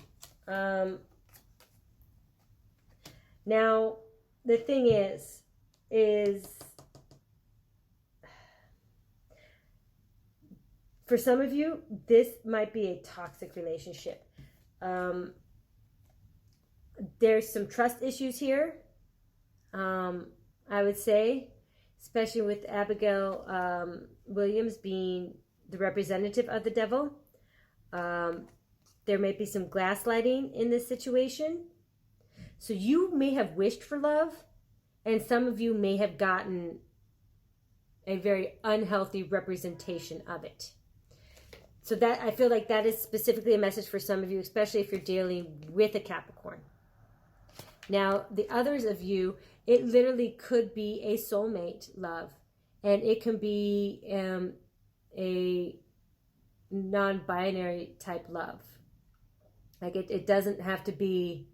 Now, the thing is for some of you, this might be a toxic relationship. There's some trust issues here, I would say, especially with Abigail Williams being the representative of the devil. There may be some gaslighting in this situation. So you may have wished for love, and some of you may have gotten a very unhealthy representation of it. So that, I feel like that is specifically a message for some of you, especially if you're dealing with a Capricorn. Now, the others of you, it literally could be a soulmate love. And it can be a non-binary type love. Like it doesn't have to be,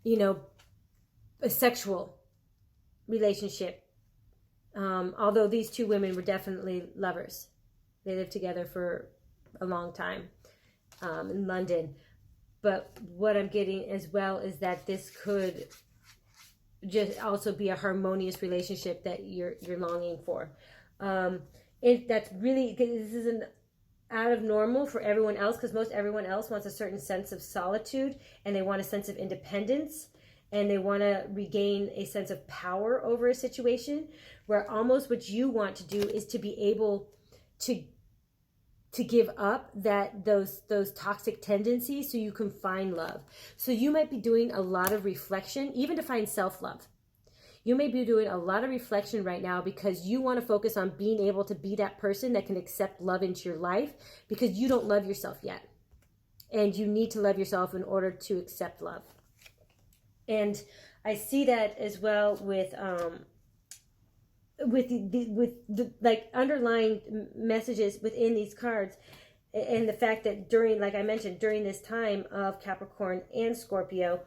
you know, a sexual relationship. Although these two women were definitely lovers. They lived together for a long time in London. But what I'm getting as well is that this could just also be a harmonious relationship that you're longing for. That's really, this isn't out of normal for everyone else, because most everyone else wants a certain sense of solitude, and they want a sense of independence, and they want to regain a sense of power over a situation, where almost what you want to do is to be able to give up those toxic tendencies so you can find love. So you might be doing a lot of reflection, even to find self-love. You may be doing a lot of reflection right now because you want to focus on being able to be that person that can accept love into your life, because you don't love yourself yet. And you need to love yourself in order to accept love. And I see that as well with the like underlying messages within these cards, and the fact that during, like I mentioned, during this time of Capricorn and Scorpio,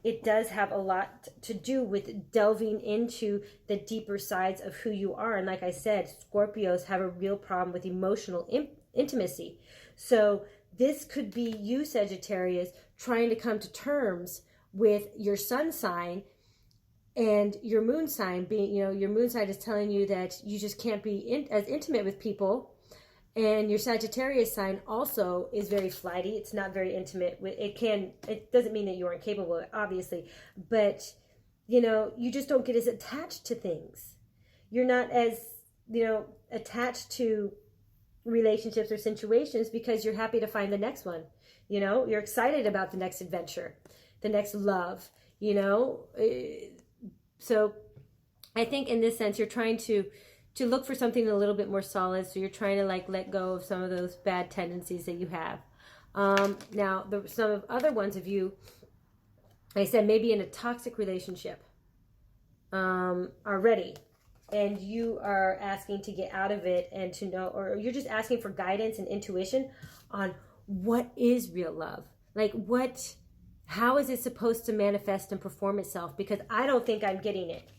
it does have a lot to do with delving into the deeper sides of who you are. And like I said, Scorpios have a real problem with emotional intimacy. So this could be you, Sagittarius, trying to come to terms with your sun sign and your moon sign being, you know, your moon sign is telling you that you just can't be as intimate with people. And your Sagittarius sign also is very flighty. It's not very intimate. It doesn't mean that you aren't capable, obviously, but, you know, you just don't get as attached to things. You're not as, you know, attached to relationships or situations because you're happy to find the next one. You know, you're excited about the next adventure, the next love, you know. So I think in this sense, you're trying to look for something a little bit more solid. So you're trying to like let go of some of those bad tendencies that you have. Now, some of other ones of you, like I said, maybe in a toxic relationship already, and you are asking to get out of it and to know, or you're just asking for guidance and intuition on what is real love. Like how is it supposed to manifest and perform itself? Because I don't think I'm getting it.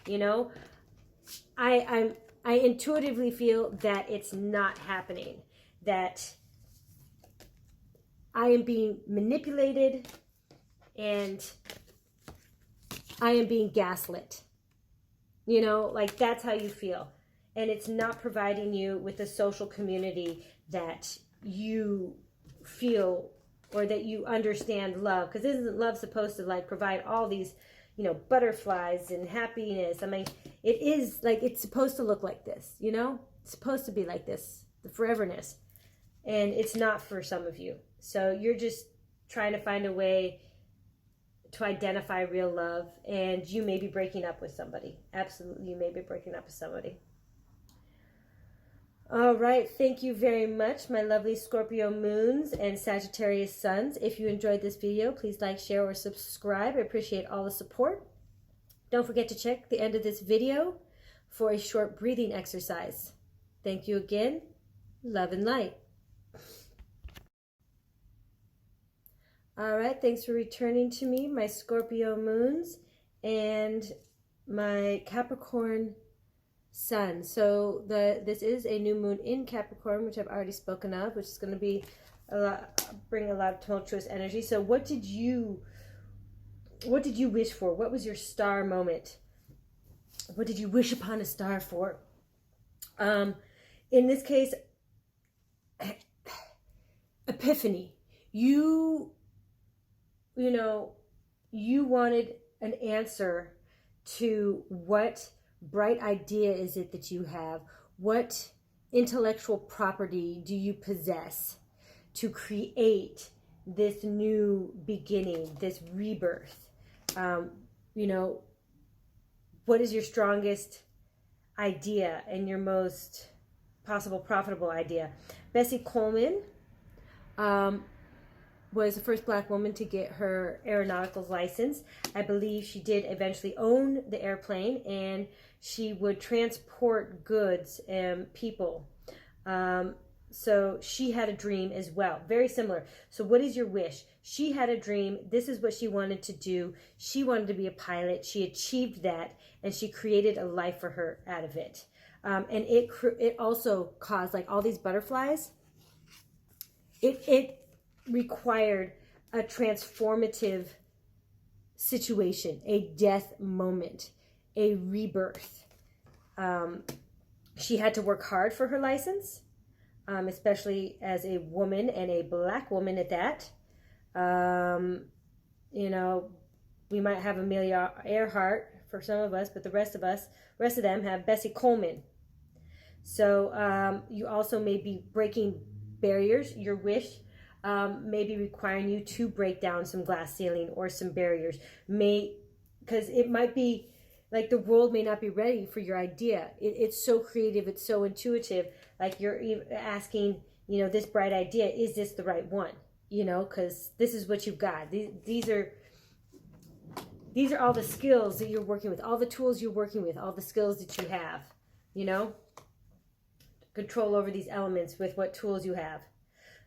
You know, I intuitively feel that it's not happening, that I am being manipulated and I am being gaslit. You know, like that's how you feel. And it's not providing you with the social community that you feel or that you understand love. Because isn't love supposed to like provide all these, you know, butterflies and happiness? I mean, it is like, it's supposed to look like this, you know? It's supposed to be like this, the foreverness. And it's not for some of you. So you're just trying to find a way to identify real love, and you may be breaking up with somebody. Absolutely, you may be breaking up with somebody. All right, thank you very much, my lovely Scorpio moons and Sagittarius suns. If you enjoyed this video, please like, share, or subscribe. I appreciate all the support. Don't forget to check the end of this video for a short breathing exercise. Thank you again. Love and light. All right, thanks for returning to me, my Scorpio moons and my Capricorn sun. So this is a new moon in Capricorn, which I've already spoken of, which is going to be bring a lot of tumultuous energy. So what did you wish for? What was your star moment? What did you wish upon a star for? In this case, epiphany. You wanted an answer to what bright idea is it that you have? What intellectual property do you possess to create this new beginning, this rebirth? What is your strongest idea and your most possible profitable idea? Bessie Coleman was the first Black woman to get her aeronautical license. I believe she did eventually own the airplane, and she would transport goods and people. So she had a dream as well, very similar. So what is your wish? She had a dream. This is what she wanted to do. She wanted to be a pilot. She achieved that, and she created a life for her out of it. And it also caused, like, all these butterflies. It required a transformative situation, a death moment, a rebirth. She had to work hard for her license, especially as a woman, and a Black woman at that. We might have Amelia Earhart for some of us, but the rest of them have Bessie Coleman. So you also may be breaking barriers. Your wish may be requiring you to break down some glass ceiling or some barriers. Because it might be like the world may not be ready for your idea. It's so creative, it's so intuitive. Like you're asking, this bright idea, is this the right one? Because this is what you've got. These are all the skills that you're working with, all the tools you're working with, all the skills that you have, control over these elements with what tools you have.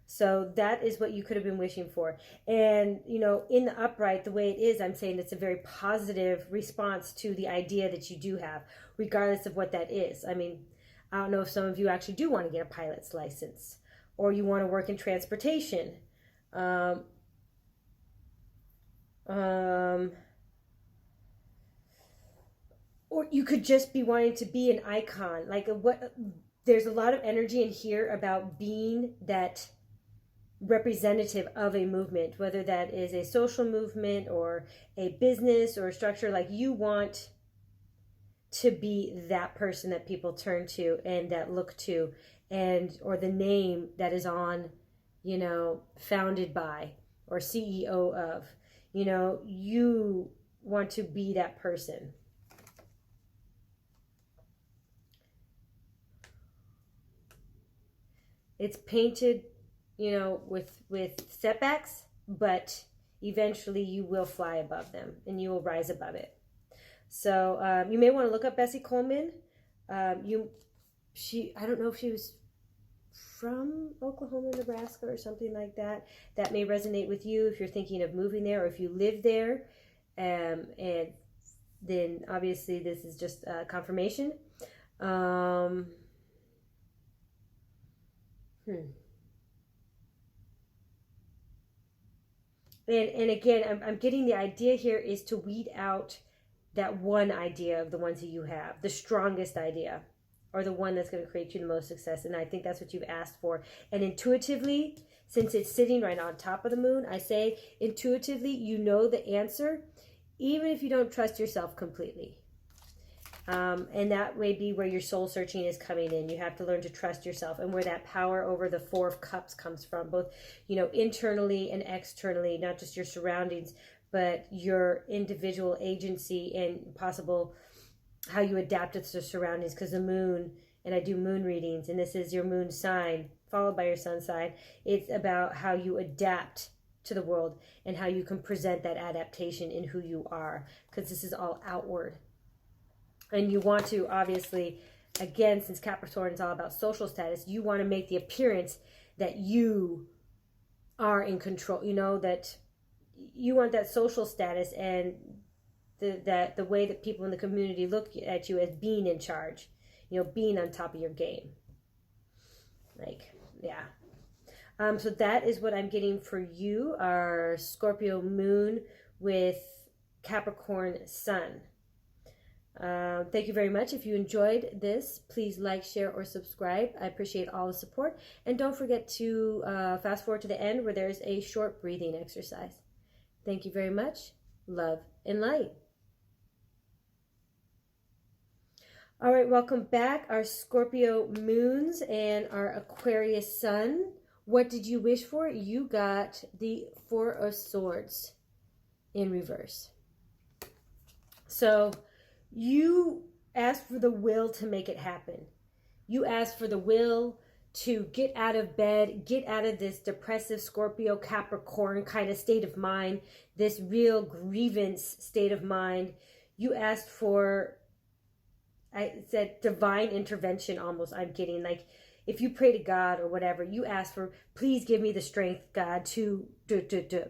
So that is what you could have been wishing for. And, in the upright, the way it is, I'm saying it's a very positive response to the idea that you do have, regardless of what that is. I mean, I don't know if some of you actually do want to get a pilot's license, or you want to work in transportation. Or you could just be wanting to be an icon. There's a lot of energy in here about being that representative of a movement, whether that is a social movement or a business or a structure. Like, you want to be that person that people turn to and that look to, or the name that is on, founded by or CEO of. You want to be that person. It's painted, with setbacks, but eventually you will fly above them and you will rise above it. So you may want to look up Bessie Coleman. I don't know if she was from Oklahoma, Nebraska, or something like that. That may resonate with you if you're thinking of moving there, or if you live there. And then obviously this is just confirmation. And again, I'm getting the idea here is to weed out that one idea of the ones that you have, the strongest idea. or the one that's going to create you the most success. And I think that's what you've asked for. And intuitively, since it's sitting right on top of the moon, I say intuitively, you know the answer, even if you don't trust yourself completely. And that may be where your soul searching is coming in. You have to learn to trust yourself, and where that power over the Four of Cups comes from, both, internally and externally, not just your surroundings, but your individual agency and possible how you adapt to the surroundings. Because the moon, and I do moon readings, and this is your moon sign followed by your sun sign. It's about how you adapt to the world and how you can present that adaptation in who you are, because this is all outward. And you want to, obviously, again, since Capricorn is all about social status, you want to make the appearance that you are in control, that you want that social status, and the way that people in the community look at you as being in charge, being on top of your game. So that is what I'm getting for you, our Scorpio moon with Capricorn sun. Thank you very much. If you enjoyed this, please like, share, or subscribe. I appreciate all the support. And don't forget to fast forward to the end where there's a short breathing exercise. Thank you very much. Love and light. All right, welcome back. Our Scorpio moons and our Aquarius sun. What did you wish for? You got the Four of Swords in reverse. So you asked for the will to make it happen. You asked for the will to get out of bed, get out of this depressive Scorpio Capricorn kind of state of mind, this real grievance state of mind. You asked for, I said, divine intervention almost. I'm getting like, if you pray to God or whatever, you ask for, please give me the strength, God, to do.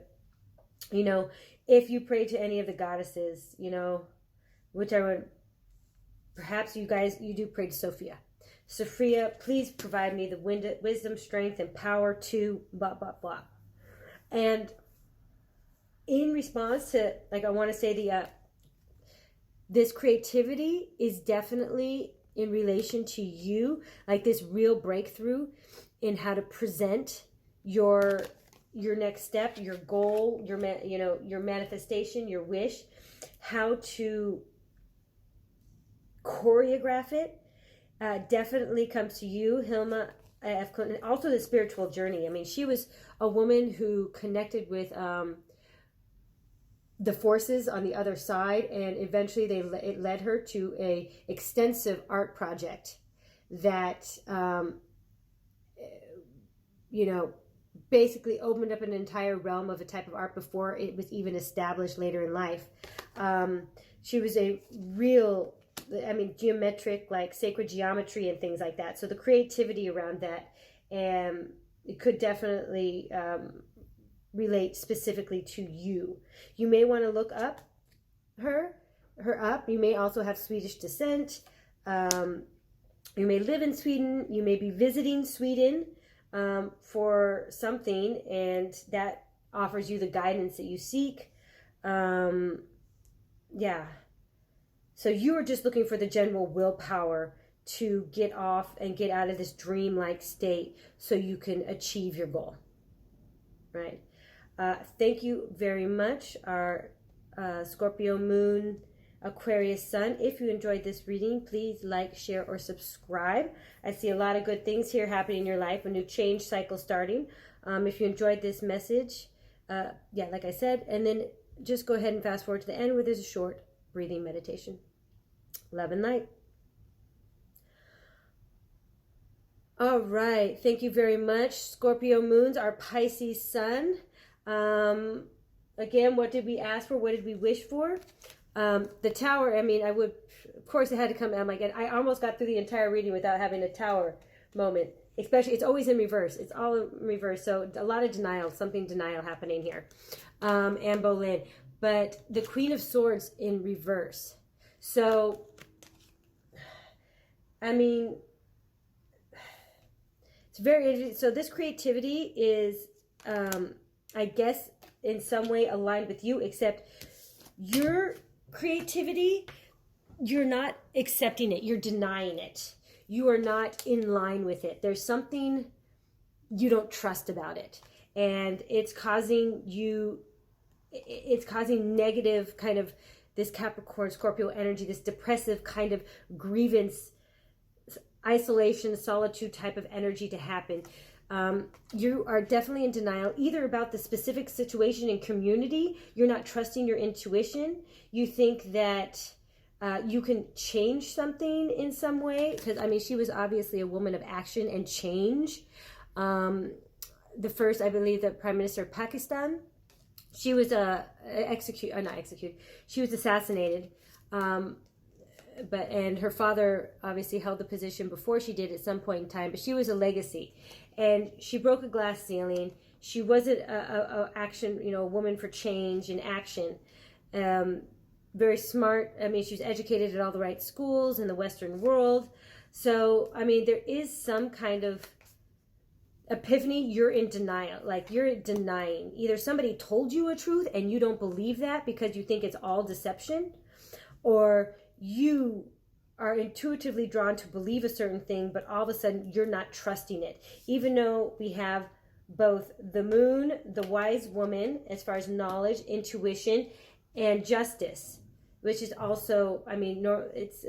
If you pray to any of the goddesses, which I would, perhaps you do pray to Sophia. Sophia, please provide me the wisdom, strength, and power to blah, blah, blah. And in response to, I want to say this creativity is definitely in relation to you, this real breakthrough in how to present your next step, your goal, your manifestation, your wish, how to choreograph it, definitely comes to you, Hilma. Also the spiritual journey. I mean, she was a woman who connected with the forces on the other side, and eventually it led her to a extensive art project that basically opened up an entire realm of a type of art before it was even established later in life. She was a real, geometric, sacred geometry and things like that. So the creativity around that, it could definitely relate specifically to you. You may want to look up her up. You may also have Swedish descent. You may live in Sweden. You may be visiting Sweden for something, and that offers you the guidance that you seek. So you are just looking for the general willpower to get off and get out of this dreamlike state so you can achieve your goal, right? Thank you very much, our Scorpio moon, Aquarius sun. If you enjoyed this reading, please like, share, or subscribe. I see a lot of good things here happening in your life, a new change cycle starting. If you enjoyed this message, like I said, and then just go ahead and fast forward to the end where there's a short breathing meditation. Love and light. All right. Thank you very much. Scorpio moons, our Pisces sun. Again, what did we ask for? What did we wish for? The tower, I would, of course it had to come. I almost got through the entire reading without having a tower moment. Especially, it's always in reverse. It's all in reverse. So a lot of denial, denial happening here. Anne Boleyn. But the Queen of Swords in reverse. So, it's very interesting. So this creativity is, I guess, in some way aligned with you, except your creativity, you're not accepting it. You're denying it. you are not in line with it. There's something you don't trust about it. And it's causing negative kind of this Capricorn, Scorpio energy, this depressive kind of grievance, isolation, solitude type of energy to happen. You are definitely in denial, either about the specific situation and community. You're not trusting your intuition. You think that you can change something in some way. Because, I mean, she was obviously a woman of action and change. The first, I believe, the Prime Minister of Pakistan, she was she was assassinated. And her father obviously held the position before she did at some point in time, but she was a legacy. And she broke a glass ceiling. She wasn't a action, a woman for change and action. Very smart. I mean, she was educated at all the right schools in the Western world. So, I mean, there is some kind of epiphany. You're in denial. Like, you're denying. Either somebody told you a truth and you don't believe that because you think it's all deception, or you are intuitively drawn to believe a certain thing, but all of a sudden you're not trusting it. Even though we have both the moon, the wise woman, as far as knowledge, intuition, and justice, which is also, I mean, well, it's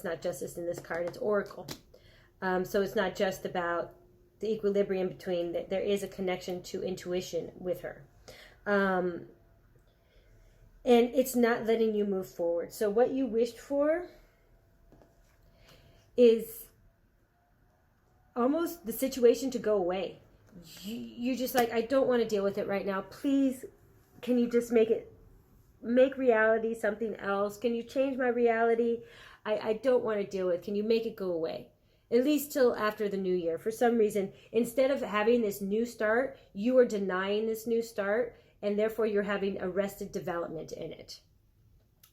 not justice in this card, it's oracle. So it's not just about the equilibrium between, there is a connection to intuition with her. And it's not letting you move forward. So what you wished for is almost the situation to go away. You're just like, I don't want to deal with it right now. Please, can you just make reality something else? Can you change my reality? I don't want to deal with it. Can you make it go away? At least till after the new year. For some reason, instead of having this new start, you are denying this new start, and therefore you're having arrested development in it.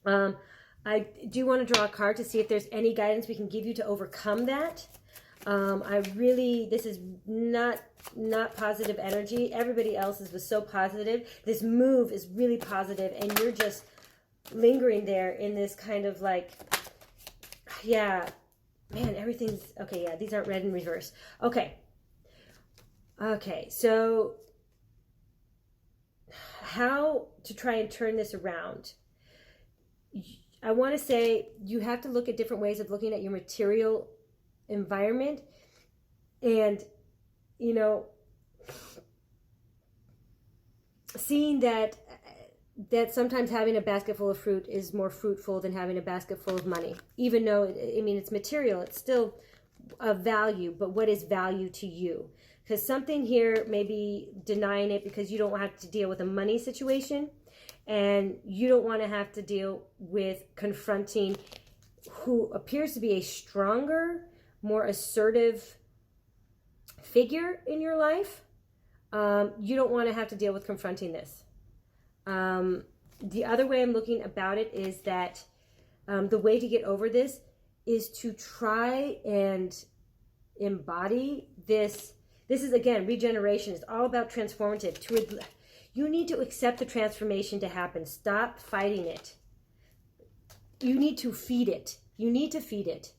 I do want to draw a card to see if there's any guidance we can give you to overcome that. This is not positive energy. Everybody else's was so positive. This move is really positive, and you're just lingering there in this kind of like, yeah, man, everything's, okay, yeah, these aren't red in reverse. Okay, so how to try and turn this around? I want to say you have to look at different ways of looking at your material environment, and seeing that sometimes having a basket full of fruit is more fruitful than having a basket full of money. Even though it's material, it's still of value, but what is value to you? Because something here may be denying it because you don't have to deal with a money situation, and you don't want to have to deal with confronting who appears to be a stronger, more assertive figure in your life. You don't want to have to deal with confronting this. The other way I'm looking about it is that the way to get over this is to try and embody this. This is, again, regeneration. It's all about transformative. You need to accept the transformation to happen. Stop fighting it. You need to feed it. You need to feed it.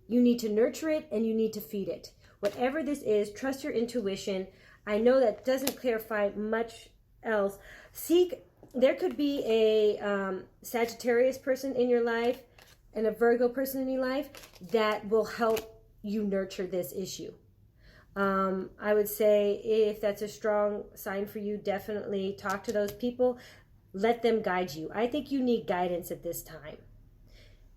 You need to nurture it, and you need to feed it. Whatever this is, trust your intuition. I know that doesn't clarify much else. There could be a Sagittarius person in your life and a Virgo person in your life that will help you nurture this issue. I would say if that's a strong sign for you, definitely talk to those people. Let them guide you. I think you need guidance at this time,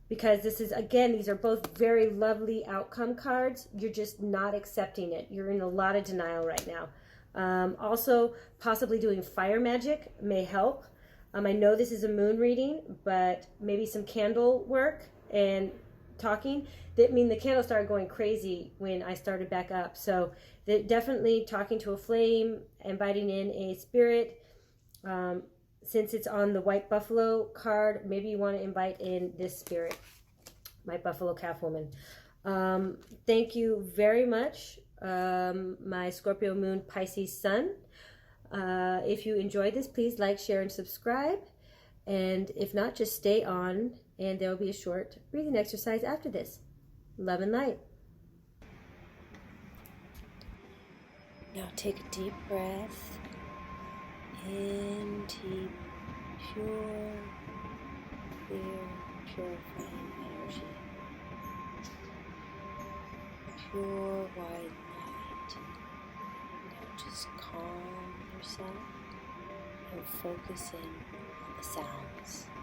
because this is, again, these are both very lovely outcome cards. You're just not accepting it. You're in a lot of denial right now. Also, possibly doing fire magic may help. I know this is a moon reading, but maybe some candle work and talking. The candle started going crazy when I started back up. So definitely talking to a flame, inviting in a spirit. Since it's on the white buffalo card, maybe you want to invite in this spirit, my buffalo calf woman. Thank you very much, my Scorpio moon Pisces sun. If you enjoyed this, please like, share, and subscribe. And if not, just stay on And there will be a short breathing exercise after this. Love and light. Now take a deep breath in, deep, pure, clear, purifying energy. Pure white light. Now just calm yourself and focus in on the sounds.